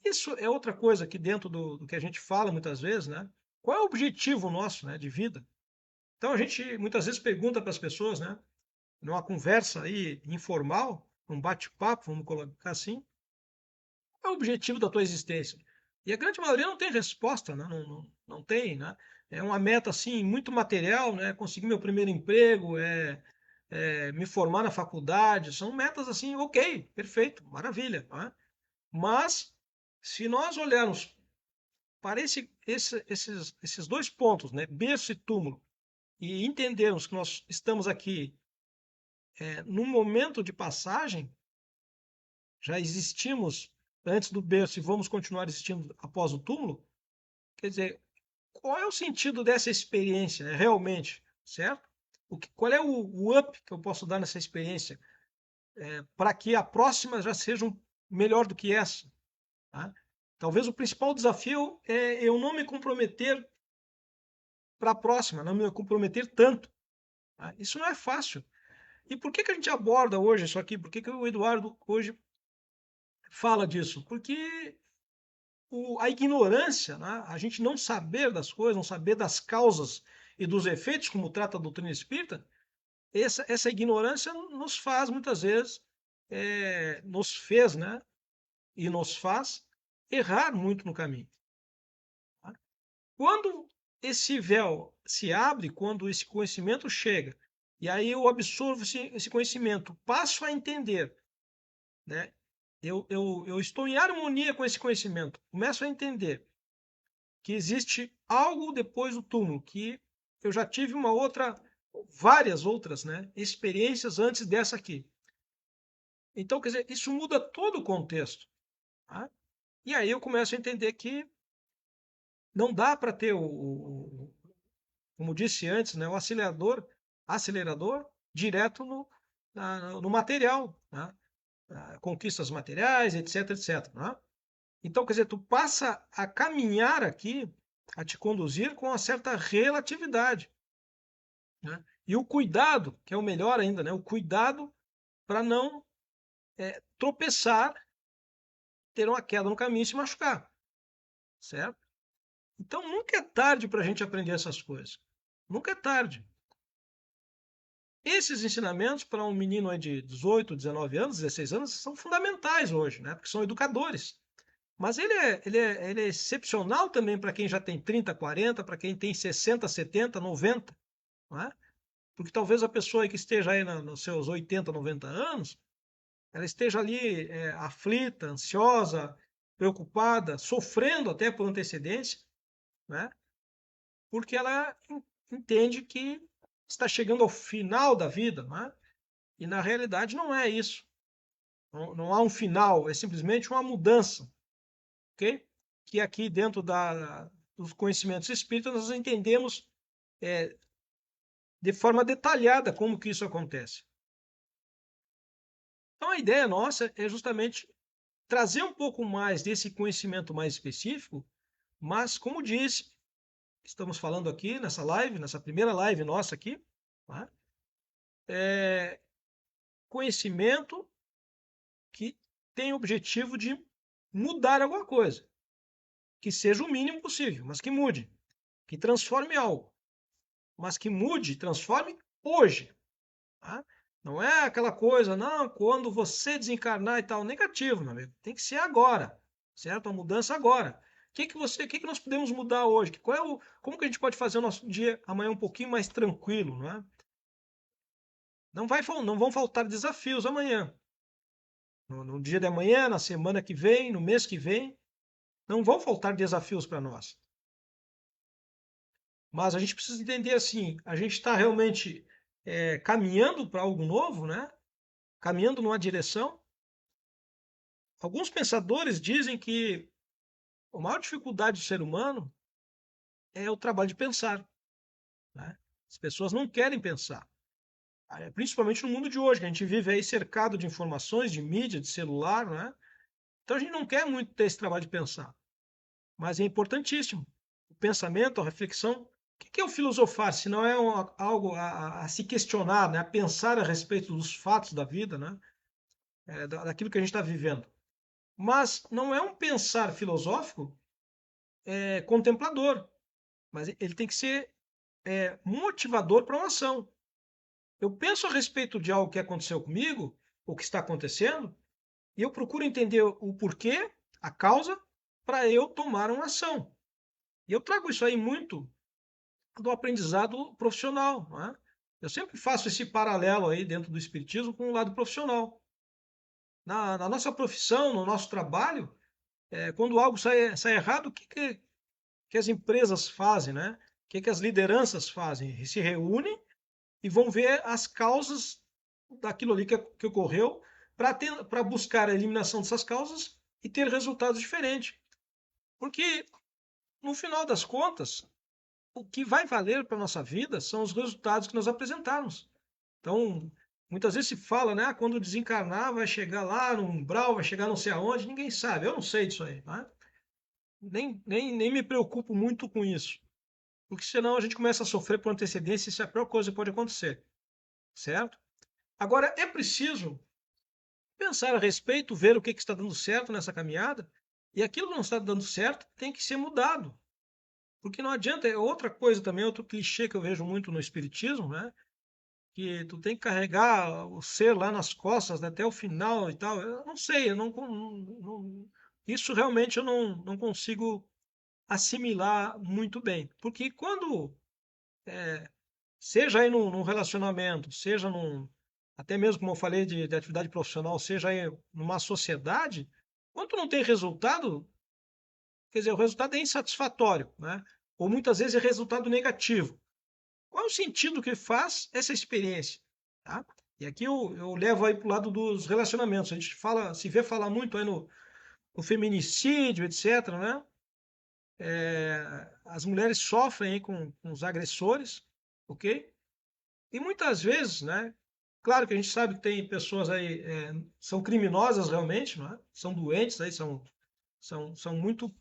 Isso é outra coisa que dentro do que a gente fala muitas vezes, né? Qual é o objetivo nosso, né, de vida? Então a gente muitas vezes pergunta para as pessoas, né, numa conversa aí informal, um bate-papo, vamos colocar assim, qual é o objetivo da tua existência? E a grande maioria não tem resposta, né? Não tem, né? É uma meta assim muito material, né? Conseguir meu primeiro emprego, me formar na faculdade, são metas assim, ok, perfeito, maravilha, né? Mas se nós olharmos para esses dois pontos, né? Berço e túmulo, e entendermos que nós estamos aqui num momento de passagem, já existimos antes do berço e vamos continuar existindo após o túmulo, quer dizer, qual é o sentido dessa experiência, né, realmente, certo? Qual é o up que eu posso dar nessa experiência para que a próxima já seja melhor do que essa? Tá? Talvez o principal desafio é eu não me comprometer para a próxima, não me comprometer tanto. Tá? Isso não é fácil. E por que a gente aborda hoje isso aqui? Por que o Eduardo hoje fala disso? Porque a ignorância, né? A gente não saber das coisas, não saber das causas e dos efeitos, como trata a doutrina espírita, essa ignorância nos faz, muitas vezes, nos fez, né? E nos faz errar muito no caminho. Tá? Quando esse véu se abre, quando esse conhecimento chega, e aí eu absorvo esse conhecimento, passo a entender, né? Eu estou em harmonia com esse conhecimento, começo a entender que existe algo depois do túmulo, que eu já tive várias outras, né, experiências antes dessa aqui. Então, quer dizer, isso muda todo o contexto. Tá? E aí eu começo a entender que não dá para ter como disse antes, né, o acelerador direto no material, né? Conquistas materiais, etc, etc. Né? Então, quer dizer, tu passa a caminhar aqui, a te conduzir com uma certa relatividade. Né? E o cuidado, que é o melhor ainda, né? O cuidado para não tropeçar, ter uma queda no caminho e se machucar. Certo? Então, nunca é tarde para a gente aprender essas coisas. Nunca é tarde. Esses ensinamentos para um menino aí de 18, 19 anos, 16 anos, são fundamentais hoje, né? Porque são educadores. Mas ele é excepcional também para quem já tem 30, 40, para quem tem 60, 70, 90. Não é? Porque talvez a pessoa que esteja aí nos seus 80, 90 anos, ela esteja ali aflita, ansiosa, preocupada, sofrendo até por antecedência, né? Porque ela entende que está chegando ao final da vida, né? E na realidade não é isso. Não há um final, é simplesmente uma mudança, ok? Que aqui dentro dos conhecimentos espíritas nós entendemos de forma detalhada como que isso acontece. Então a ideia nossa é justamente trazer um pouco mais desse conhecimento mais específico, mas como disse, estamos falando aqui nessa live, nessa primeira live nossa aqui, tá? Conhecimento que tem o objetivo de mudar alguma coisa, que seja o mínimo possível, mas que mude, que transforme algo, mas que mude, transforme hoje. Tá? Não é aquela coisa, não, quando você desencarnar e tal, negativo, meu amigo. Tem que ser agora, certo? A mudança agora. O que nós podemos mudar hoje? Como que a gente pode fazer o nosso dia amanhã um pouquinho mais tranquilo, não é? Não vão faltar desafios amanhã. No dia de amanhã, na semana que vem, no mês que vem, não vão faltar desafios para nós. Mas a gente precisa entender assim, a gente está realmente caminhando para algo novo, né? Caminhando numa direção. Alguns pensadores dizem que a maior dificuldade do ser humano é o trabalho de pensar, né? As pessoas não querem pensar. Principalmente no mundo de hoje, que a gente vive aí cercado de informações, de mídia, de celular, né? Então a gente não quer muito ter esse trabalho de pensar, mas é importantíssimo. O pensamento, a reflexão. O que é o filosofar, se não é algo a se questionar, né? A pensar a respeito dos fatos da vida, né? Daquilo que a gente está vivendo. Mas não é um pensar filosófico contemplador, mas ele tem que ser motivador para uma ação. Eu penso a respeito de algo que aconteceu comigo, o que está acontecendo, e eu procuro entender o porquê, a causa, para eu tomar uma ação. E eu trago isso aí muito do aprendizado profissional, né? Eu sempre faço esse paralelo aí dentro do espiritismo com o lado profissional. Na nossa profissão, no nosso trabalho, quando algo sai errado, que as empresas fazem, né? Que as lideranças fazem? Se reúnem e vão ver as causas daquilo ali que ocorreu para buscar a eliminação dessas causas e ter resultados diferentes. Porque, no final das contas, o que vai valer para a nossa vida são os resultados que nós apresentarmos. Então, muitas vezes se fala, né? Quando desencarnar, vai chegar lá no umbral, vai chegar não sei aonde, ninguém sabe. Eu não sei disso aí, né? Nem me preocupo muito com isso. Porque senão a gente começa a sofrer por antecedência e isso é a pior coisa que pode acontecer, certo? Agora, é preciso pensar a respeito, ver o que está dando certo nessa caminhada, e aquilo que não está dando certo tem que ser mudado. Porque não adianta, é outra coisa também, outro clichê que eu vejo muito no espiritismo, né? Que tu tem que carregar o ser lá nas costas, né, até o final e tal. Eu não sei, isso realmente eu não consigo assimilar muito bem. Porque quando, seja aí num relacionamento, seja até mesmo como eu falei de atividade profissional, seja aí numa sociedade, quando tu não tem resultado, quer dizer, o resultado é insatisfatório, né? Ou muitas vezes é resultado negativo. Qual é o sentido que faz essa experiência? Tá? E aqui eu levo aí para o lado dos relacionamentos. A gente fala, se vê falar muito aí no feminicídio, etc., né? As mulheres sofrem aí com os agressores, ok? E muitas vezes, né? Claro que a gente sabe que tem pessoas aí, são criminosas realmente, não é? São doentes, aí, são muito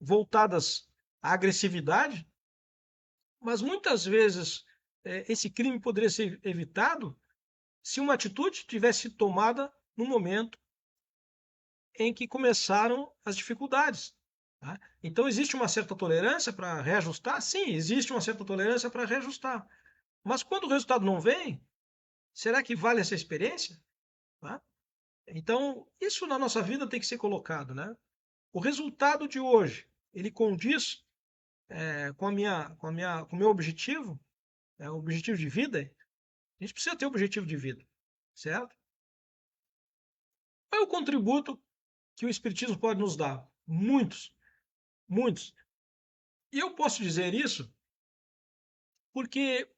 voltadas à agressividade, mas muitas vezes esse crime poderia ser evitado se uma atitude tivesse sido tomada no momento em que começaram as dificuldades. Tá? Então, existe uma certa tolerância para reajustar? Sim, existe uma certa tolerância para reajustar. Mas quando o resultado não vem, será que vale essa experiência? Tá? Então, isso na nossa vida tem que ser colocado. Né? O resultado de hoje, ele condiz com o meu objetivo, o objetivo de vida? A gente precisa ter objetivo de vida, certo? Qual é o contributo que o Espiritismo pode nos dar? Muitos, muitos. E eu posso dizer isso porque,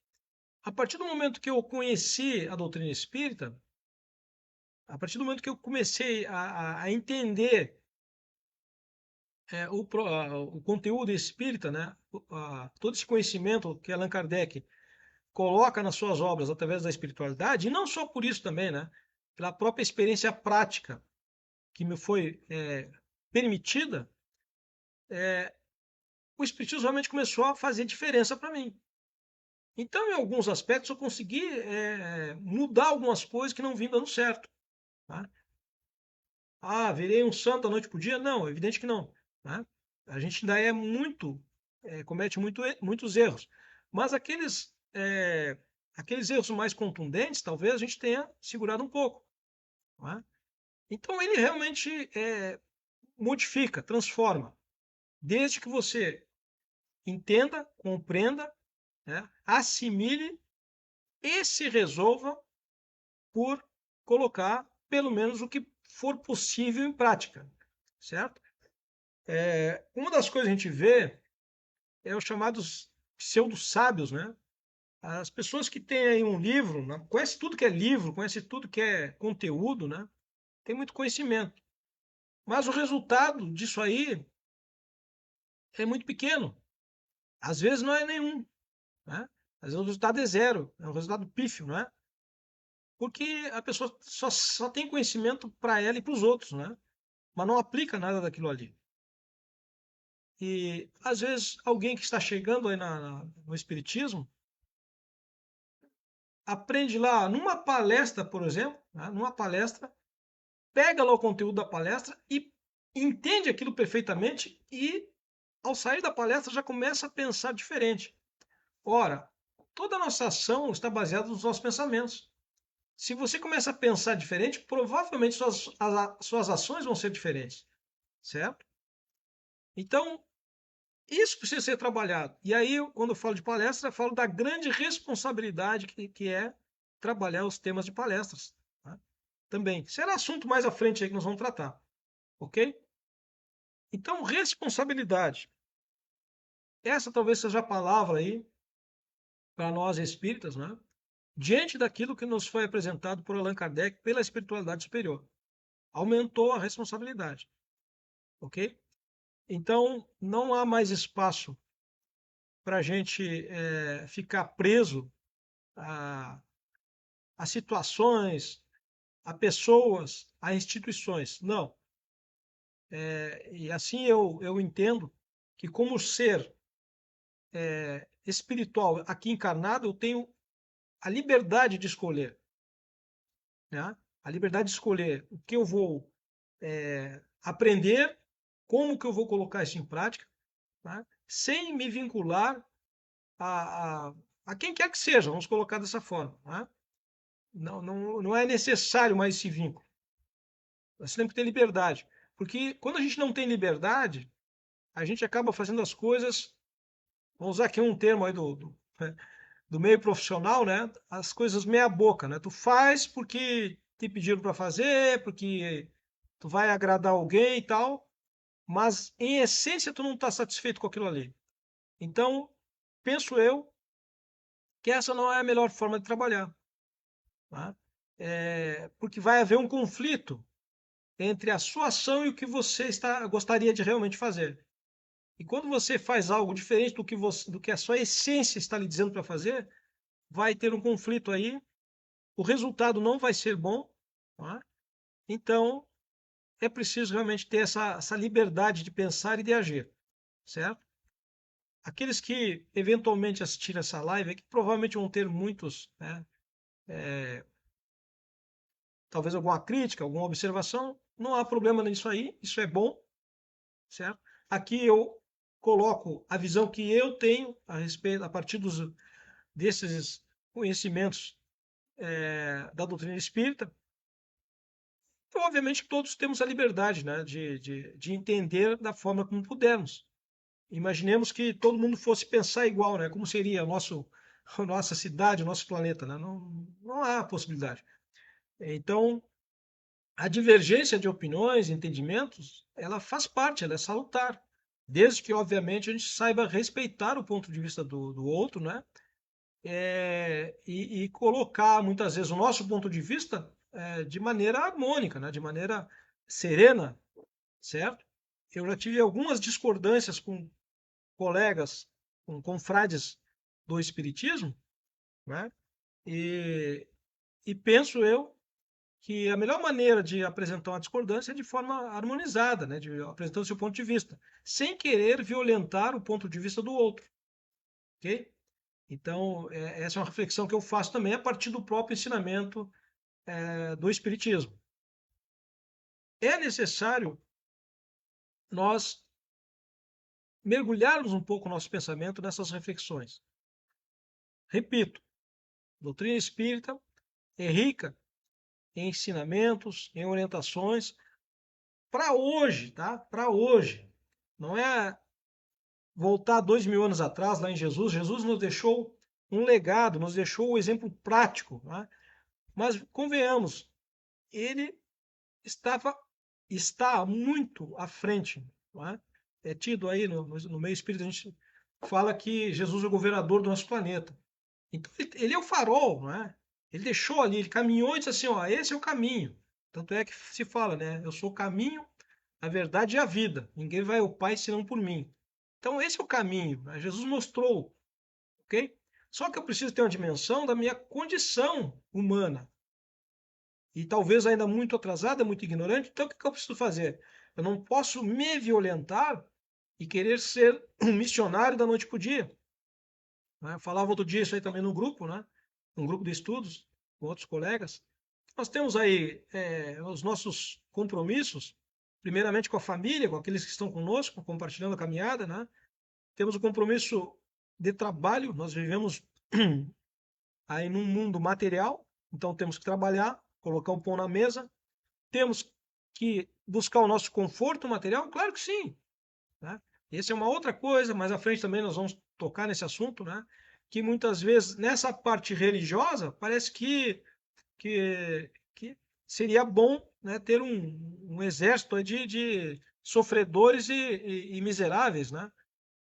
a partir do momento que eu conheci a doutrina espírita, a partir do momento que eu comecei a entender o conteúdo espírita, né, todo esse conhecimento que Allan Kardec coloca nas suas obras através da espiritualidade, e não só por isso também, né, pela própria experiência prática que me foi permitida, o Espiritismo realmente começou a fazer diferença para mim. Então, em alguns aspectos, eu consegui mudar algumas coisas que não vinham dando certo. Tá? Ah, virei um santo da noite para o dia? Não, é evidente que não. Tá? A gente ainda comete muitos erros. Mas aqueles erros mais contundentes, talvez a gente tenha segurado um pouco. Tá? Então, ele realmente modifica, transforma. Desde que você entenda, compreenda, né, assimile e se resolva por colocar pelo menos o que for possível em prática, certo? Uma das coisas que a gente vê é os chamados pseudo-sábios, né? As pessoas que têm aí um livro, né? Conhece tudo que é livro, conhece tudo que é conteúdo, né? Tem muito conhecimento. Mas o resultado disso aí é muito pequeno. Às vezes não é nenhum, né? Às vezes o resultado é zero, é um resultado pífio, não é? Porque a pessoa só tem conhecimento para ela e para os outros, né? Mas não aplica nada daquilo ali. E às vezes alguém que está chegando aí no Espiritismo aprende lá numa palestra, por exemplo, né? Numa palestra, pega lá o conteúdo da palestra e entende aquilo perfeitamente e ao sair da palestra já começa a pensar diferente. Ora, toda a nossa ação está baseada nos nossos pensamentos. Se você começa a pensar diferente, provavelmente suas ações vão ser diferentes, certo? Então, isso precisa ser trabalhado. E aí, quando eu falo de palestra, eu falo da grande responsabilidade que é trabalhar os temas de palestras. Tá? Também. Será assunto mais à frente aí que nós vamos tratar. Ok? Então, responsabilidade. Essa talvez seja a palavra aí para nós espíritas, né? Diante daquilo que nos foi apresentado por Allan Kardec pela espiritualidade superior. Aumentou a responsabilidade. Ok? Então, não há mais espaço para a gente ficar preso a, a situações, a pessoas, a instituições. Não. E assim eu entendo que, como ser espiritual aqui encarnado, eu tenho a liberdade de escolher. Né? A liberdade de escolher o que eu vou aprender, como que eu vou colocar isso em prática, né? Sem me vincular a, a, a quem quer que seja, vamos colocar dessa forma. Né? Não é necessário mais esse vínculo. Você tem que ter liberdade. Porque quando a gente não tem liberdade, a gente acaba fazendo as coisas, vamos usar aqui um termo aí do meio profissional, né? As coisas meia boca, né? Tu faz porque te pediram para fazer, porque tu vai agradar alguém e tal, mas em essência tu não está satisfeito com aquilo ali. Então, penso eu que essa não é a melhor forma de trabalhar. Tá? Porque vai haver um conflito entre a sua ação e o que você gostaria de realmente fazer. E quando você faz algo diferente do que a sua essência está lhe dizendo para fazer, vai ter um conflito aí, o resultado não vai ser bom. Tá? Então, é preciso realmente ter essa liberdade de pensar e de agir, certo? Aqueles que eventualmente assistirem essa live, que provavelmente vão ter muitos, né, talvez alguma crítica, alguma observação, não há problema nisso aí, isso é bom, certo? Aqui eu coloco a visão que eu tenho a respeito, a partir desses conhecimentos da doutrina espírita. Então, obviamente, todos temos a liberdade, né, de entender da forma como pudermos. Imaginemos que todo mundo fosse pensar igual, né? Como seria a nossa cidade, o nosso planeta, né? Não há possibilidade. Então, a divergência de opiniões, entendimentos, ela faz parte, ela é salutar. Desde que, obviamente, a gente saiba respeitar o ponto de vista do outro, né? E colocar, muitas vezes, o nosso ponto de vista de maneira harmônica, né? De maneira serena, certo? Eu já tive algumas discordâncias com colegas, com confrades do Espiritismo, né? E, e penso eu que a melhor maneira de apresentar uma discordância é de forma harmonizada, né? De apresentando o seu ponto de vista, sem querer violentar o ponto de vista do outro, ok? Então, essa é uma reflexão que eu faço também a partir do próprio ensinamento do Espiritismo. É necessário nós mergulharmos um pouco o nosso pensamento nessas reflexões. Repito, a doutrina espírita é rica em ensinamentos, em orientações para hoje, tá? Para hoje. Não é voltar 2000 anos atrás, lá em Jesus. Jesus nos deixou um legado, nos deixou o um exemplo prático. Né? Mas, convenhamos, ele está muito à frente. Não é? É tido aí no meio espírita, a gente fala que Jesus é o governador do nosso planeta. Então, ele é o farol, não é? Ele deixou ali, ele caminhou e disse assim, ó, esse é o caminho. Tanto é que se fala, né? Eu sou o caminho, a verdade e a vida. Ninguém vai ao Pai senão por mim. Então, esse é o caminho, né? Jesus mostrou, ok? Só que eu preciso ter uma dimensão da minha condição humana. E talvez ainda muito atrasada, muito ignorante. Então, o que eu preciso fazer? Eu não posso me violentar e querer ser um missionário da noite para o dia. Né? Eu falava outro dia isso aí também no grupo, né? Um grupo de estudos com outros colegas. Nós temos aí os nossos compromissos, primeiramente com a família, com aqueles que estão conosco, compartilhando a caminhada, né? Temos o compromisso de trabalho, nós vivemos aí num mundo material, então temos que trabalhar, colocar o pão na mesa, temos que buscar o nosso conforto material, claro que sim, né? Essa é uma outra coisa, mais à frente também nós vamos tocar nesse assunto, né? Que muitas vezes nessa parte religiosa parece que seria bom, né, ter um exército de sofredores e miseráveis, né?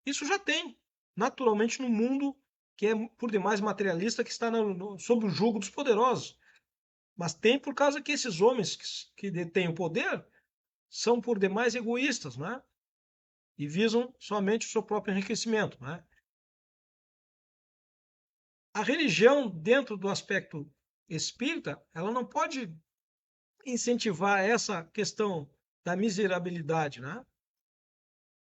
Isso já tem, naturalmente, no mundo que é por demais materialista, que está sob o jugo dos poderosos. Mas tem por causa que esses homens que detêm o poder são por demais egoístas, né? E visam somente o seu próprio enriquecimento, né? A religião, dentro do aspecto espírita, ela não pode incentivar essa questão da miserabilidade, né?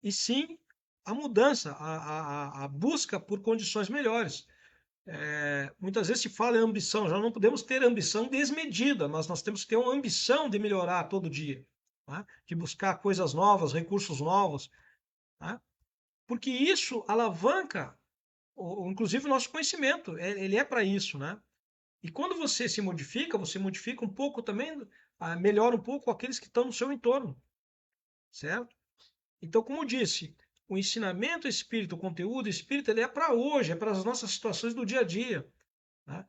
E sim a mudança, a busca por condições melhores. Muitas vezes se fala em ambição, já não podemos ter ambição desmedida, mas nós temos que ter uma ambição de melhorar todo dia, né? De buscar coisas novas, recursos novos, né? Porque isso alavanca, inclusive, o nosso conhecimento, ele é para isso, né? E quando você modifica um pouco também, melhora um pouco aqueles que estão no seu entorno, certo? Então, como eu disse, o ensinamento espírita, o conteúdo espírita, ele é para hoje, é para as nossas situações do dia a dia, né?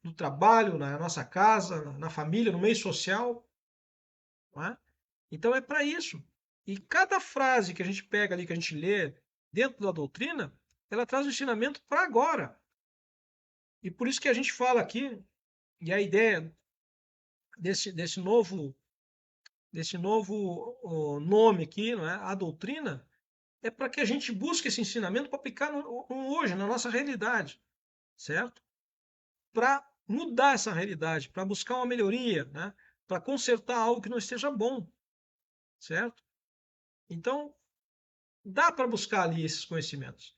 No trabalho, na nossa casa, na família, no meio social, né? Então é para isso. E cada frase que a gente pega ali, que a gente lê dentro da doutrina, ela traz o ensinamento para agora. E por isso que a gente fala aqui, e a ideia desse novo nome aqui, não é? A doutrina, é para que a gente busque esse ensinamento para aplicar hoje, na nossa realidade, certo? Para mudar essa realidade, para buscar uma melhoria, né? Para consertar algo que não esteja bom, certo? Então, dá para buscar ali esses conhecimentos.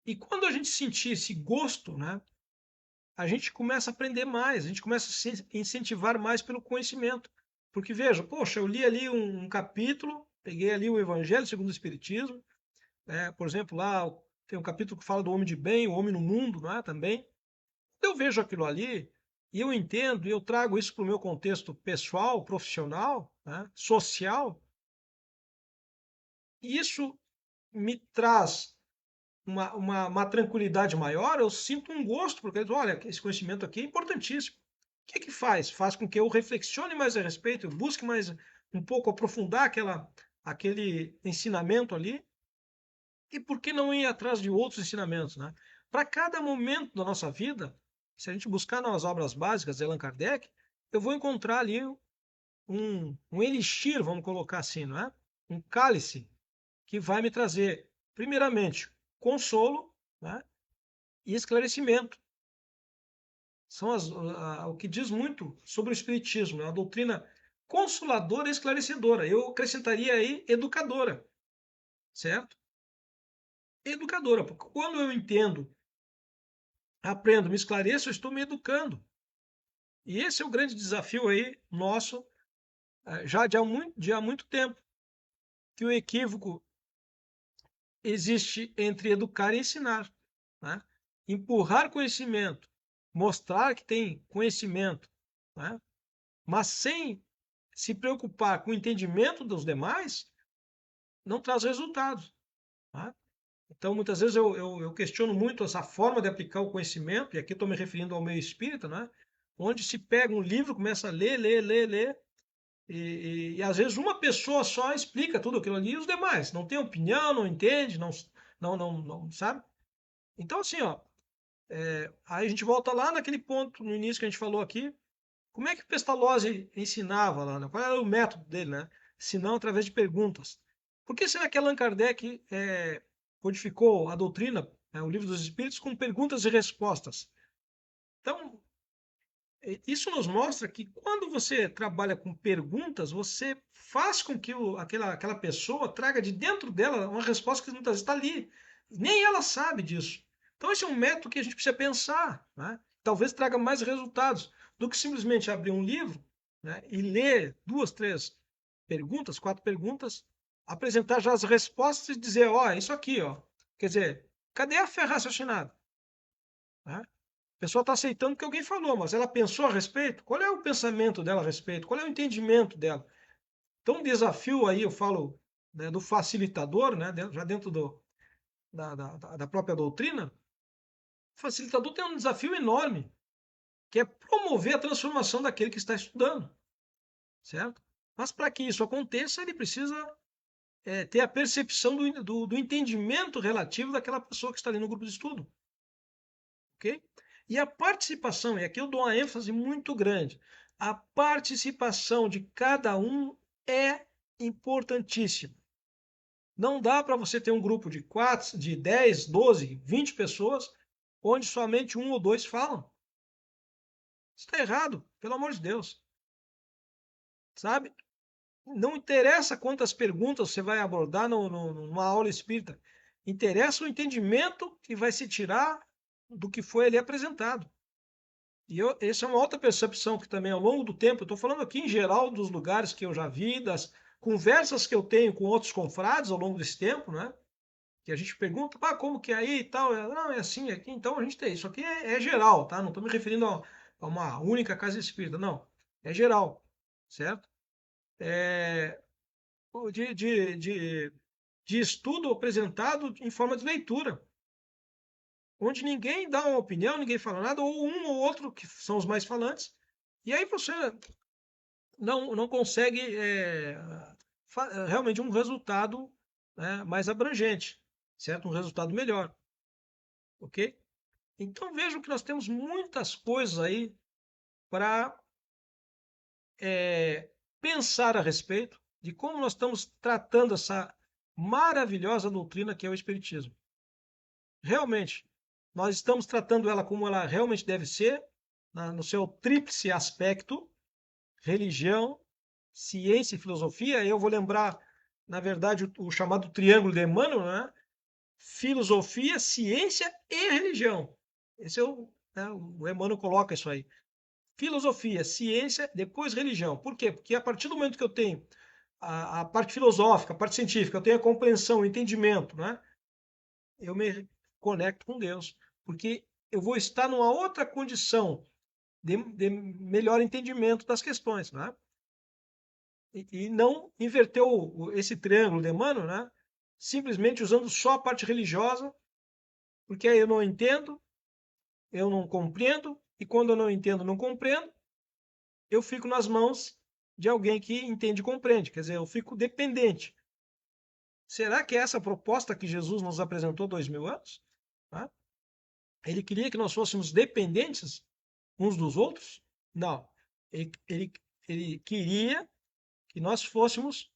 E quando a gente sentir esse gosto, né? A gente começa a aprender mais, a gente começa a se incentivar mais pelo conhecimento. Porque veja, poxa, eu li ali um capítulo, peguei ali o Evangelho segundo o Espiritismo, por exemplo, lá tem um capítulo que fala do homem de bem, o homem no mundo, não é? Também. Eu vejo aquilo ali e eu entendo, e eu trago isso para o meu contexto pessoal, profissional, né? Social, e isso me traz uma tranquilidade maior, eu sinto um gosto, porque olha, esse conhecimento aqui é importantíssimo. O que é que faz? Faz com que eu reflexione mais a respeito, eu busque mais um pouco aprofundar aquele ensinamento ali, e por que não ir atrás de outros ensinamentos, né? Para cada momento da nossa vida, se a gente buscar nas obras básicas de Allan Kardec, eu vou encontrar ali um elixir, vamos colocar assim, não é? Um cálice que vai me trazer, primeiramente, consolo, né? E esclarecimento. São o que diz muito sobre o Espiritismo, é uma doutrina consoladora e esclarecedora. Eu acrescentaria aí educadora, certo? Educadora, porque quando eu entendo, aprendo, me esclareço, eu estou me educando. E esse é o grande desafio aí nosso, já de há muito tempo, que o equívoco existe entre educar e ensinar, né? Empurrar conhecimento, mostrar que tem conhecimento, né? Mas sem se preocupar com o entendimento dos demais, não traz resultados, tá? Então, muitas vezes eu questiono muito essa forma de aplicar o conhecimento, e aqui estou me referindo ao meio espírita, né? Onde se pega um livro, começa a ler, ler, ler, ler, e às vezes uma pessoa só explica tudo aquilo ali e os demais não tem opinião, não entende, não sabe? Então, assim, ó, aí a gente volta lá naquele ponto no início que a gente falou aqui. Como é que o Pestalozzi ensinava lá, né? Qual era o método dele, né? Se não através de perguntas. Por que será que Allan Kardec codificou a doutrina, o Livro dos Espíritos, com perguntas e respostas? Então, isso nos mostra que quando você trabalha com perguntas, você faz com que aquela pessoa traga de dentro dela uma resposta que muitas vezes está ali. Nem ela sabe disso. Então, esse é um método que a gente precisa pensar, né? Talvez traga mais resultados do que simplesmente abrir um livro, né, e ler 2, 3 perguntas, 4 perguntas, apresentar já as respostas e dizer, ó, isso aqui, ó. Quer dizer, cadê a fé raciocinada? Né? A pessoa está aceitando o que alguém falou, mas ela pensou a respeito? Qual é o pensamento dela a respeito? Qual é o entendimento dela? Então, um desafio aí, eu falo, né, do facilitador, né, já dentro da própria doutrina, o facilitador tem um desafio enorme, que é promover a transformação daquele que está estudando, certo? Mas para que isso aconteça, ele precisa ter a percepção do entendimento relativo daquela pessoa que está ali no grupo de estudo, ok? E a participação, e aqui eu dou uma ênfase muito grande, a participação de cada um é importantíssima. Não dá para você ter um grupo de 4, de 10, 12, 20 pessoas, onde somente um ou dois falam. Isso está errado, pelo amor de Deus. Sabe? Não interessa quantas perguntas você vai abordar numa aula espírita. Interessa o entendimento que vai se tirar do que foi ali apresentado. E essa é uma outra percepção que também, ao longo do tempo, eu estou falando aqui em geral dos lugares que eu já vi, das conversas que eu tenho com outros confrades ao longo desse tempo, né? Que a gente pergunta, como que é aí e tal? Não, é assim, aqui. Então a gente tem. Isso aqui é geral, tá? Não estou me referindo a uma única casa espírita, não. É geral, certo? É, de estudo apresentado em forma de leitura, onde ninguém dá uma opinião, ninguém fala nada, ou um ou outro, que são os mais falantes, e aí você não consegue realmente um resultado, né, mais abrangente, certo? Um resultado melhor, ok? Então vejam que nós temos muitas coisas aí para pensar a respeito de como nós estamos tratando essa maravilhosa doutrina que é o Espiritismo. Realmente, nós estamos tratando ela como ela realmente deve ser, no seu tríplice aspecto: religião, ciência e filosofia. Eu vou lembrar, na verdade, o chamado triângulo de Emmanuel, né? Filosofia, ciência e religião. Esse é o Emmanuel coloca isso aí. Filosofia, ciência, depois religião. Por quê? Porque a partir do momento que eu tenho a parte filosófica, a parte científica, eu tenho a compreensão, o entendimento, né? Eu me conecto com Deus, porque eu vou estar numa outra condição de melhor entendimento das questões, né? E não inverter esse triângulo de Emmanuel, né? Simplesmente usando só a parte religiosa, porque aí eu não entendo, eu não compreendo, e quando eu não entendo, não compreendo, eu fico nas mãos de alguém que entende e compreende, quer dizer, eu fico dependente. Será que é essa a proposta que Jesus nos apresentou 2000 anos? Tá? Ele queria que nós fôssemos dependentes uns dos outros? Não. Ele queria que nós fôssemos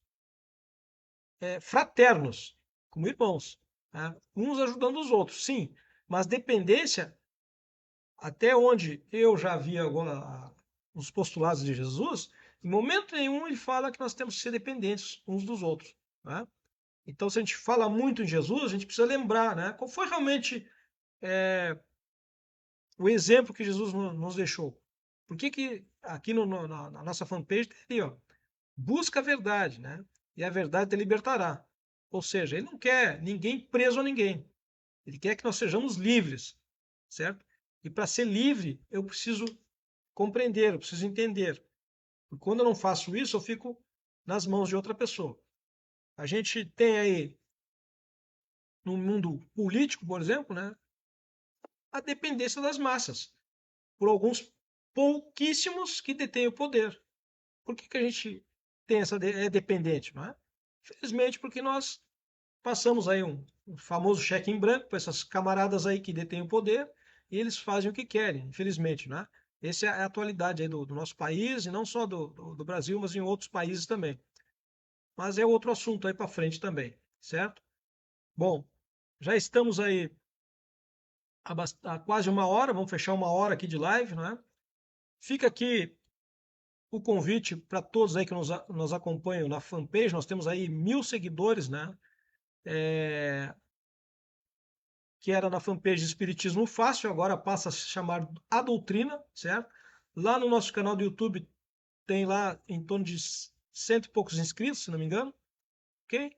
fraternos, como irmãos, tá? Uns ajudando os outros, sim. Mas dependência, até onde eu já vi agora os postulados de Jesus, em momento nenhum ele fala que nós temos que ser dependentes uns dos outros. Tá? Então, se a gente fala muito em Jesus, a gente precisa lembrar, né? Qual foi realmente o exemplo que Jesus nos deixou. Por que aqui na nossa fanpage tem ali, ó, busca a verdade, né? E a verdade te libertará. Ou seja, ele não quer ninguém preso a ninguém. Ele quer que nós sejamos livres, certo? E para ser livre, eu preciso compreender, eu preciso entender. E quando eu não faço isso, eu fico nas mãos de outra pessoa. A gente tem aí, no mundo político, por exemplo, né, a dependência das massas, por alguns pouquíssimos que detêm o poder. Por que a gente tem é dependente, não é? Infelizmente, porque nós passamos aí um famoso cheque em branco para essas camaradas aí que detêm o poder e eles fazem o que querem, infelizmente, né? Essa é a atualidade aí do nosso país, e não só do Brasil, mas em outros países também. mas é outro assunto aí para frente também, certo? Bom, já estamos aí há quase uma hora, vamos fechar uma hora aqui de live, não é? Fica aqui o convite para todos aí que nos acompanham na fanpage, nós temos aí 1.000 seguidores, né? Que era na fanpage Espiritismo Fácil, agora passa a se chamar A Doutrina, certo? Lá no nosso canal do YouTube tem lá em torno de cento e poucos inscritos, se não me engano, ok?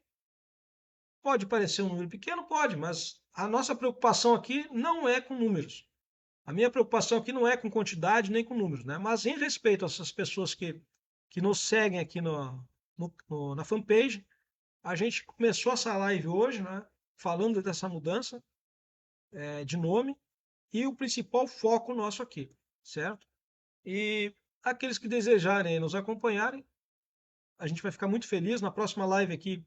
Pode parecer um número pequeno, pode, mas a nossa preocupação aqui não é com números. A minha preocupação aqui não é com quantidade nem com números, né? Mas em respeito a essas pessoas que nos seguem aqui na fanpage, a gente começou essa live hoje, né? Falando dessa mudança de nome e o principal foco nosso aqui, certo? E aqueles que desejarem nos acompanharem, a gente vai ficar muito feliz. Na próxima live aqui,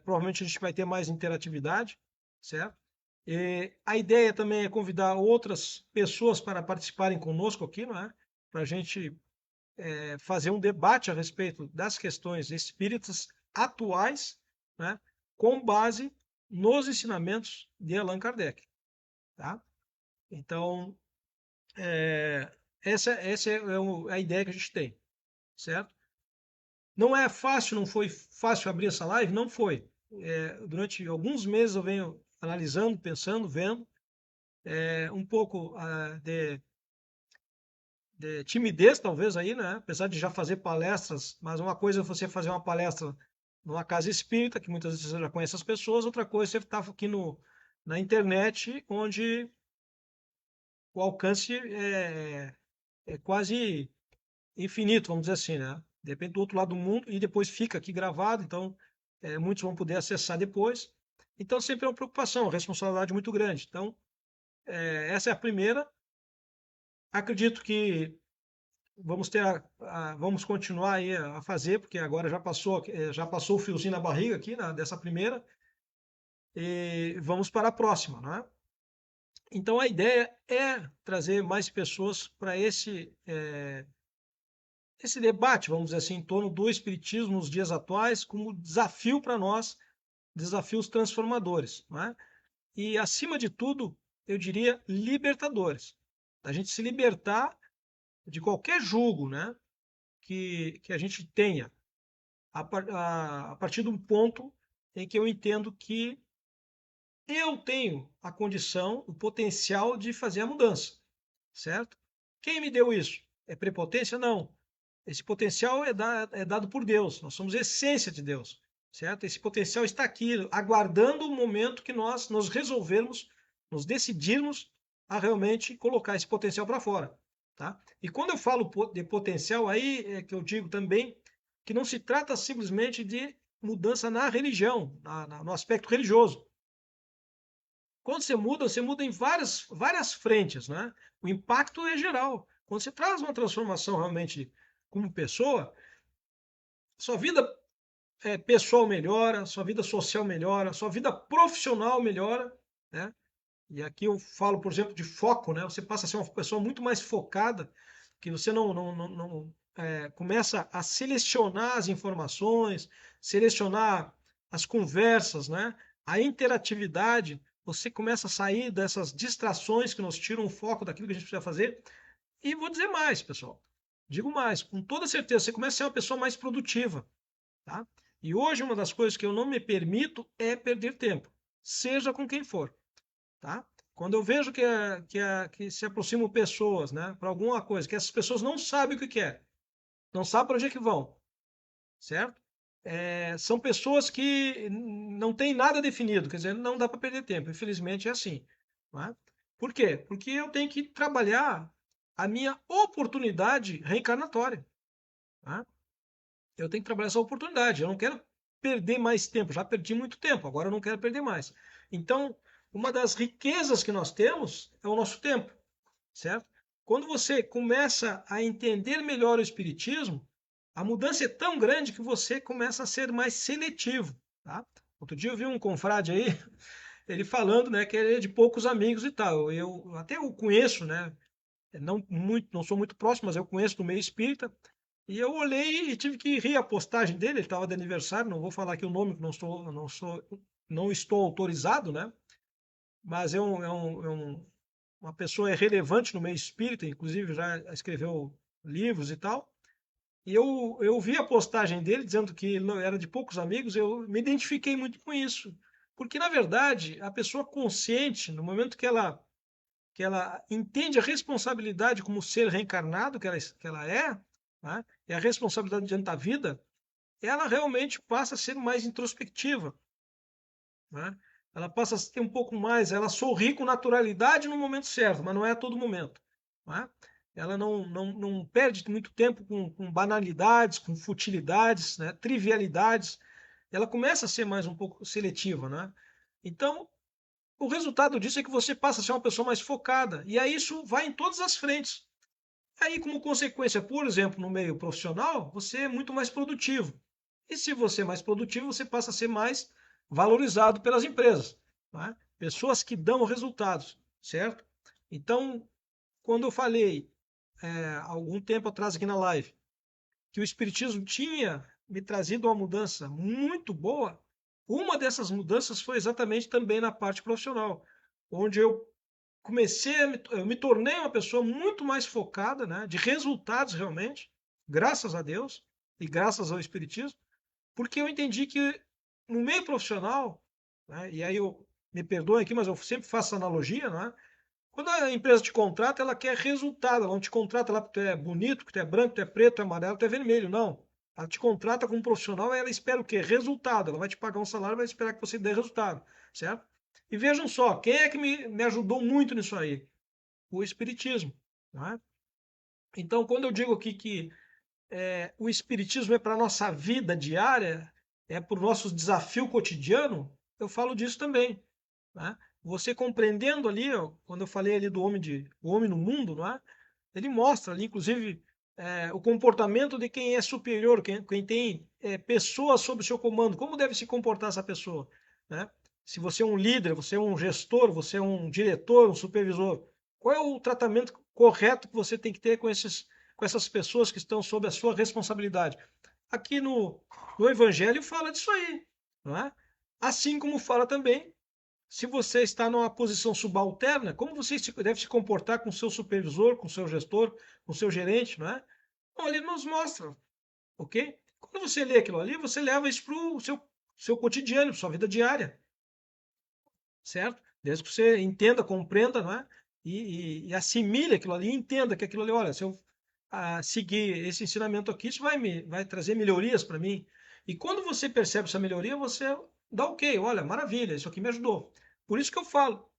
provavelmente a gente vai ter mais interatividade, certo? E a ideia também é convidar outras pessoas para participarem conosco aqui, não é? Para a gente fazer um debate a respeito das questões espíritas atuais, né? Com base nos ensinamentos de Allan Kardec, tá? Então, essa é a ideia que a gente tem, certo? Não é fácil, não foi fácil abrir essa live? Não foi. Durante alguns meses eu venho analisando, pensando, vendo, um pouco de timidez talvez aí, né? Apesar de já fazer palestras, mas uma coisa é você fazer uma palestra numa casa espírita, que muitas vezes você já conhece as pessoas, outra coisa é você estar aqui na internet, onde o alcance é quase infinito, vamos dizer assim, né? Depende do outro lado do mundo e depois fica aqui gravado, então muitos vão poder acessar depois. Então sempre é uma preocupação, uma responsabilidade muito grande. Então, essa é a primeira. Acredito que vamos continuar aí a fazer, porque agora já passou o fiozinho na barriga aqui, dessa primeira, e vamos para a próxima, né? Então a ideia é trazer mais pessoas para esse debate, vamos dizer assim, em torno do espiritismo nos dias atuais, como desafio para nós, desafios transformadores, não é? E acima de tudo, eu diria libertadores. A gente se libertar de qualquer jugo, né, que a gente tenha, a partir de um ponto em que eu entendo que eu tenho a condição, o potencial de fazer a mudança, certo? Quem me deu isso? É prepotência? Não. Esse potencial é dado por Deus. Nós somos essência de Deus, certo? Esse potencial está aqui, aguardando o momento que nós nos resolvermos, nos decidirmos a realmente colocar esse potencial para fora, tá? E quando eu falo de potencial, aí é que eu digo também que não se trata simplesmente de mudança na religião, no aspecto religioso. Quando você muda em várias frentes, né? O impacto é geral. Quando você traz uma transformação realmente como pessoa, sua vida pessoal melhora, sua vida social melhora, sua vida profissional melhora, né? E aqui eu falo, por exemplo, de foco, né? Você passa a ser uma pessoa muito mais focada, que você não começa a selecionar as informações, selecionar as conversas, né? A interatividade, você começa a sair dessas distrações que nos tiram o foco daquilo que a gente precisa fazer. E vou dizer mais, pessoal. Digo mais, com toda certeza, você começa a ser uma pessoa mais produtiva, tá? E hoje uma das coisas que eu não me permito é perder tempo, seja com quem for, tá? Quando eu vejo que se aproximam pessoas, né, para alguma coisa, que essas pessoas não sabem o que quer, não sabem para onde é que vão, certo? São pessoas que não têm nada definido, quer dizer, não dá para perder tempo, infelizmente é assim, né? Por quê? Porque eu tenho que trabalhar a minha oportunidade reencarnatória, tá? Eu tenho que trabalhar essa oportunidade. Eu não quero perder mais tempo. Já perdi muito tempo, agora eu não quero perder mais. Então, uma das riquezas que nós temos é o nosso tempo, certo? Quando você começa a entender melhor o Espiritismo, a mudança é tão grande que você começa a ser mais seletivo, tá? Outro dia eu vi um confrade aí, ele falando, né, que ele é de poucos amigos e tal. Eu até o conheço, né? Não sou muito próximo, mas eu conheço do meio espírita. E eu olhei e tive que rir a postagem dele, ele estava de aniversário, não vou falar aqui o nome, que não estou autorizado, né? Mas uma pessoa relevante no meio espírita, inclusive já escreveu livros e tal. E eu vi a postagem dele dizendo que ele não era de poucos amigos, eu me identifiquei muito com isso. Porque, na verdade, a pessoa consciente, no momento que ela entende a responsabilidade como ser reencarnado que ela é, né, e a responsabilidade diante da vida, ela realmente passa a ser mais introspectiva, né? Ela passa a ter um pouco mais, ela sorri com naturalidade no momento certo, mas não é a todo momento, né? Ela não perde muito tempo com banalidades, com futilidades, né? Trivialidades. Ela começa a ser mais um pouco seletiva, né? Então, o resultado disso é que você passa a ser uma pessoa mais focada. E aí isso vai em todas as frentes. Aí, como consequência, por exemplo, no meio profissional, você é muito mais produtivo. E se você é mais produtivo, você passa a ser mais valorizado pelas empresas, né? Pessoas que dão resultados, certo? Então, quando eu falei, algum tempo atrás aqui na live, que o Espiritismo tinha me trazido uma mudança muito boa, uma dessas mudanças foi exatamente também na parte profissional, onde eu me tornei uma pessoa muito mais focada, né, de resultados realmente, graças a Deus e graças ao Espiritismo, porque eu entendi que no meio profissional, né, e aí eu me perdoem aqui, mas eu sempre faço analogia, né? Quando a empresa te contrata, ela quer resultado, ela não te contrata lá porque tu é bonito, porque tu é branco, tu é preto, tu é amarelo, tu é vermelho, não. Ela te contrata como profissional e ela espera o quê? Resultado. Ela vai te pagar um salário, vai esperar que você dê resultado, certo? E vejam só, quem é que me ajudou muito nisso aí? O Espiritismo, né? Então, quando eu digo aqui que o Espiritismo é para a nossa vida diária, é para o nosso desafio cotidiano, eu falo disso também, né? Você compreendendo ali, ó, quando eu falei ali o homem no mundo, não é? Ele mostra ali, inclusive, o comportamento de quem é superior, quem tem pessoas sob o seu comando, como deve se comportar essa pessoa, né? Se você é um líder, você é um gestor, você é um diretor, um supervisor, qual é o tratamento correto que você tem que ter com essas pessoas que estão sob a sua responsabilidade? Aqui no Evangelho fala disso aí, não é? Assim como fala também, se você está numa posição subalterna, como você deve se comportar com o seu supervisor, com o seu gestor, com o seu gerente, não é? Bom, ele nos mostra, ok? Quando você lê aquilo ali, você leva isso para o seu cotidiano, para sua vida diária, certo? Desde que você entenda, compreenda, não é? E assimile aquilo ali, entenda que aquilo ali, olha, se eu seguir esse ensinamento aqui, isso vai trazer melhorias para mim. E quando você percebe essa melhoria, você dá ok, olha, maravilha, isso aqui me ajudou. Por isso que eu falo,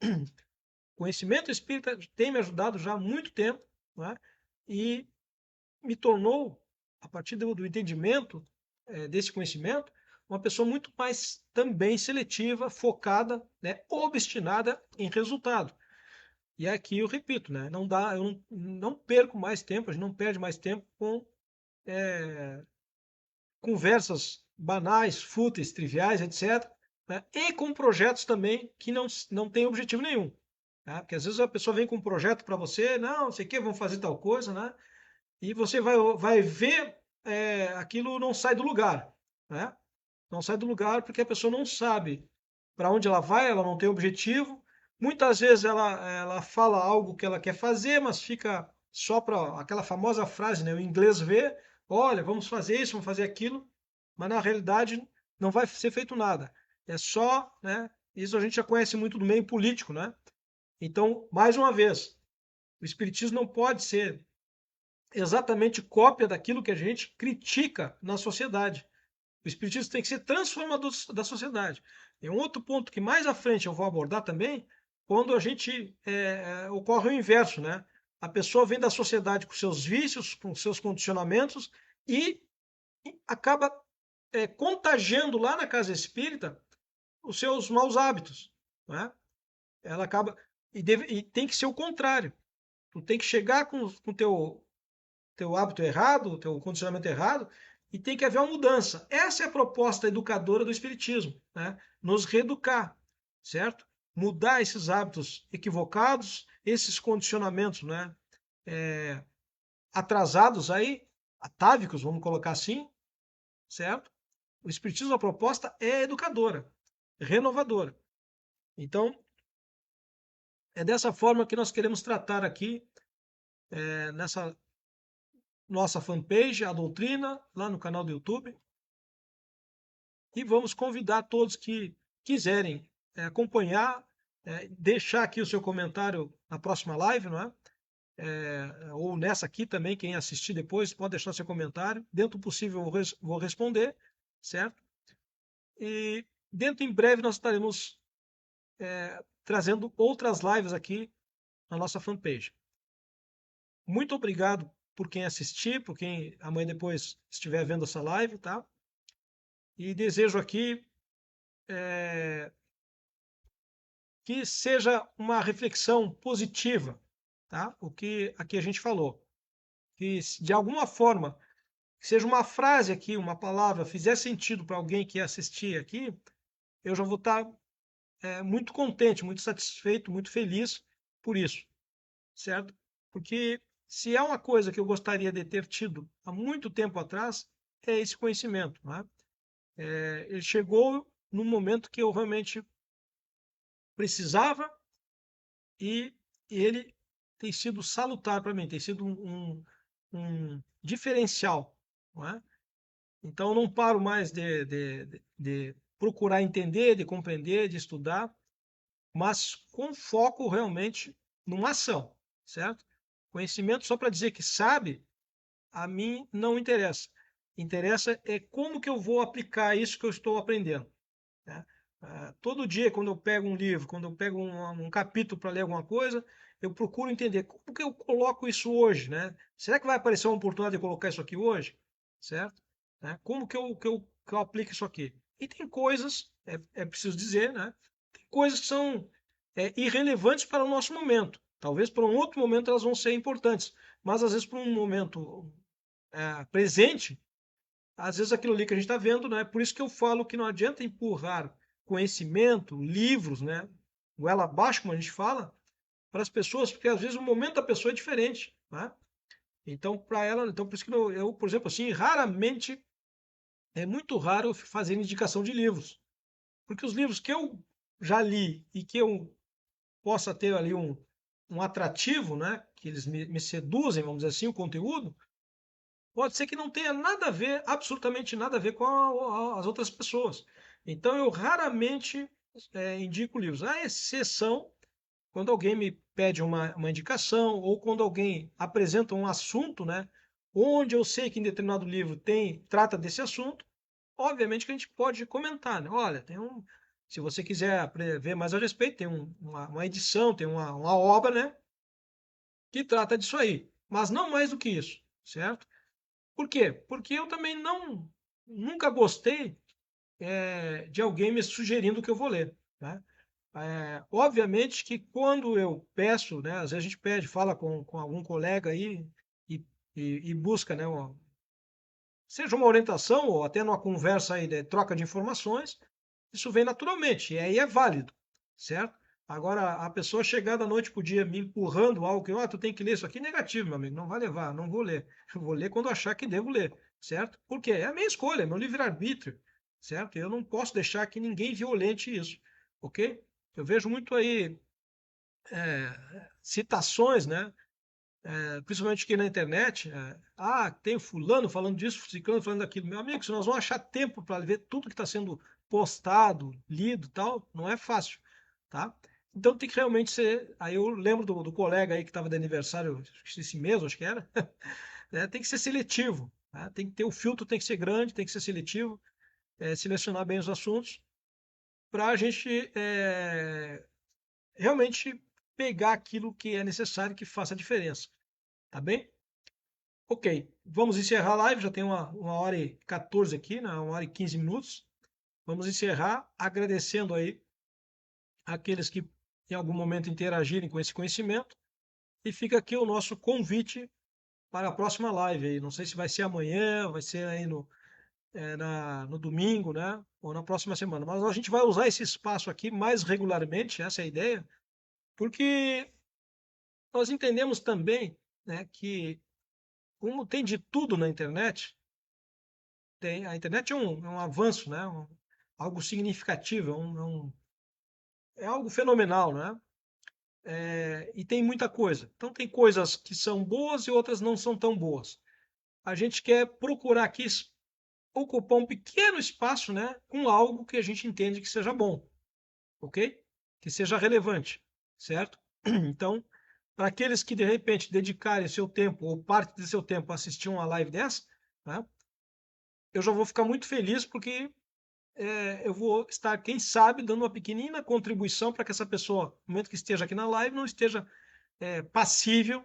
conhecimento espírita tem me ajudado já há muito tempo, né? E me tornou, a partir do entendimento desse conhecimento, uma pessoa muito mais também seletiva, focada, né, obstinada em resultado. E aqui eu repito, né, não dá, eu não perco mais tempo, a gente não perde mais tempo com conversas banais, fúteis, triviais, etc., né, e com projetos também que não têm objetivo nenhum. Tá? Porque às vezes a pessoa vem com um projeto para você, não sei o que, vamos fazer tal coisa, né? E você vai ver, aquilo não sai do lugar, né? Não sai do lugar porque a pessoa não sabe para onde ela vai, ela não tem objetivo. Muitas vezes ela fala algo que ela quer fazer, mas fica só para aquela famosa frase, né? O inglês vê, olha, vamos fazer isso, vamos fazer aquilo, mas na realidade não vai ser feito nada. É só, né? Isso a gente já conhece muito do meio político, né? Então, mais uma vez, o espiritismo não pode ser exatamente cópia daquilo que a gente critica na sociedade. O espiritismo tem que ser transformador da sociedade. E um outro ponto que mais à frente eu vou abordar também, quando a gente ocorre o inverso, né? A pessoa vem da sociedade com seus vícios, com seus condicionamentos e acaba contagiando lá na casa espírita os seus maus hábitos, né? Ela acaba e tem que ser o contrário. Tu tem que chegar com o teu hábito errado, teu condicionamento errado, e tem que haver uma mudança. Essa é a proposta educadora do Espiritismo, né? Nos reeducar, certo? Mudar esses hábitos equivocados, esses condicionamentos, né? Atrasados aí, atávicos, vamos colocar assim, certo? O Espiritismo, a proposta é educadora, renovadora. Então, é dessa forma que nós queremos tratar aqui, nessa nossa fanpage, a doutrina, lá no canal do YouTube. E vamos convidar todos que quiserem acompanhar, deixar aqui o seu comentário na próxima live, não é? Ou nessa aqui também, quem assistir depois pode deixar seu comentário. Dentro do possível eu vou responder, certo? E dentro em breve nós estaremos trazendo outras lives aqui na nossa fanpage. Muito obrigado por quem assistir, por quem amanhã depois estiver vendo essa live, tá? E desejo aqui que seja uma reflexão positiva, tá? O que aqui a gente falou. Que de alguma forma, seja uma frase aqui, uma palavra, fizer sentido para alguém que assistir aqui, eu já vou estar muito contente, muito satisfeito, muito feliz por isso, certo? Porque se é uma coisa que eu gostaria de ter tido há muito tempo atrás, é esse conhecimento, né? Ele chegou num momento que eu realmente precisava e ele tem sido salutar para mim, tem sido um diferencial, não é? Então não paro mais de procurar entender, de compreender, de estudar, mas com foco realmente numa ação, certo? Conhecimento só para dizer que sabe, a mim não interessa. Interessa é como que eu vou aplicar isso que eu estou aprendendo, né? Todo dia, quando eu pego um livro, quando eu pego um capítulo para ler alguma coisa, eu procuro entender como que eu coloco isso hoje, né? Será que vai aparecer uma oportunidade de colocar isso aqui hoje? Certo? Né? Como que eu aplico isso aqui? E tem coisas, é preciso dizer, né? Tem coisas que são irrelevantes para o nosso momento. Talvez para um outro momento elas vão ser importantes, mas às vezes para um momento presente, às vezes aquilo ali que a gente está vendo, né? Por isso que eu falo que não adianta empurrar conhecimento, livros, né? Goela abaixo, como a gente fala, para as pessoas, porque às vezes o momento da pessoa é diferente, né? Então, para ela, então por isso que eu, por exemplo, assim, raramente, é muito raro eu fazer indicação de livros, porque os livros que eu já li e que eu possa ter ali um atrativo, né? Que eles me seduzem, vamos dizer assim, o conteúdo, pode ser que não tenha nada a ver, absolutamente nada a ver com as outras pessoas. Então eu raramente indico livros, à exceção quando alguém me pede uma indicação ou quando alguém apresenta um assunto, né, onde eu sei que em determinado livro trata desse assunto, obviamente que a gente pode comentar, né? Olha, se você quiser ver mais a respeito, tem uma edição, tem uma obra, né, que trata disso aí, mas não mais do que isso, certo? Por quê? Porque eu também nunca gostei de alguém me sugerindo o que eu vou ler, né? Obviamente que quando eu peço, né, às vezes a gente pede, fala com algum colega aí e, e busca, né, seja uma orientação ou até numa conversa aí de troca de informações, isso vem naturalmente e aí é válido, certo? Agora, a pessoa chegar da noite para o dia me empurrando algo que, tu tem que ler isso aqui, negativo, meu amigo, não vai levar, não vou ler. Eu vou ler quando achar que devo ler, certo? Porque é a minha escolha, é meu livre-arbítrio, certo? Eu não posso deixar que ninguém violente isso, ok? Eu vejo muito aí citações, né? Principalmente aqui na internet, tem fulano falando disso, ciclano falando daquilo. Meu amigo, se nós vamos achar tempo para ver tudo que está sendo postado, lido e tal, não é fácil, tá? Então tem que realmente ser. Aí eu lembro do colega aí que estava de aniversário, esse mesmo, acho que era, né? Tem que ser seletivo, tá? Tem que ter o filtro, tem que ser grande, tem que ser seletivo, selecionar bem os assuntos, para a gente realmente pegar aquilo que é necessário que faça a diferença, tá bem? Ok, vamos encerrar a live, já tem uma hora e 14 aqui, né? 1 hora e 15 minutos. Vamos encerrar agradecendo aí aqueles que em algum momento interagirem com esse conhecimento. E fica aqui o nosso convite para a próxima live aí. Não sei se vai ser amanhã, vai ser aí no domingo, né? Ou na próxima semana. Mas a gente vai usar esse espaço aqui mais regularmente, essa é a ideia, porque nós entendemos também, né, que como tem de tudo na internet, a internet é um avanço, né? Algo significativo, é algo fenomenal, né? E tem muita coisa. Então tem coisas que são boas e outras não são tão boas. A gente quer procurar aqui ocupar um pequeno espaço, né, com algo que a gente entende que seja bom, ok? Que seja relevante, certo? Então, para aqueles que de repente dedicarem seu tempo ou parte de seu tempo a assistir uma live dessa, né, eu já vou ficar muito feliz porque eu vou estar, quem sabe, dando uma pequenina contribuição para que essa pessoa, no momento que esteja aqui na live, não esteja passível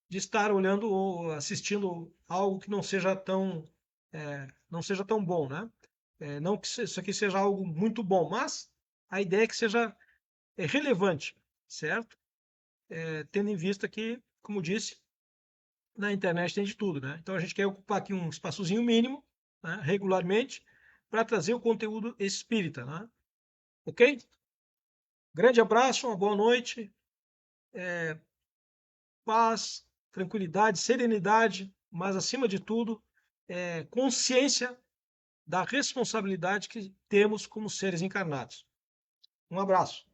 de estar olhando ou assistindo algo que não seja tão bom, né? Não que isso aqui seja algo muito bom, mas a ideia é que seja relevante, certo? Tendo em vista que, como disse, na internet tem de tudo, né? Então a gente quer ocupar aqui um espaçozinho mínimo, né, regularmente, para trazer o conteúdo espírita, né? Ok? Grande abraço, uma boa noite, paz, tranquilidade, serenidade, mas acima de tudo, consciência da responsabilidade que temos como seres encarnados. Um abraço.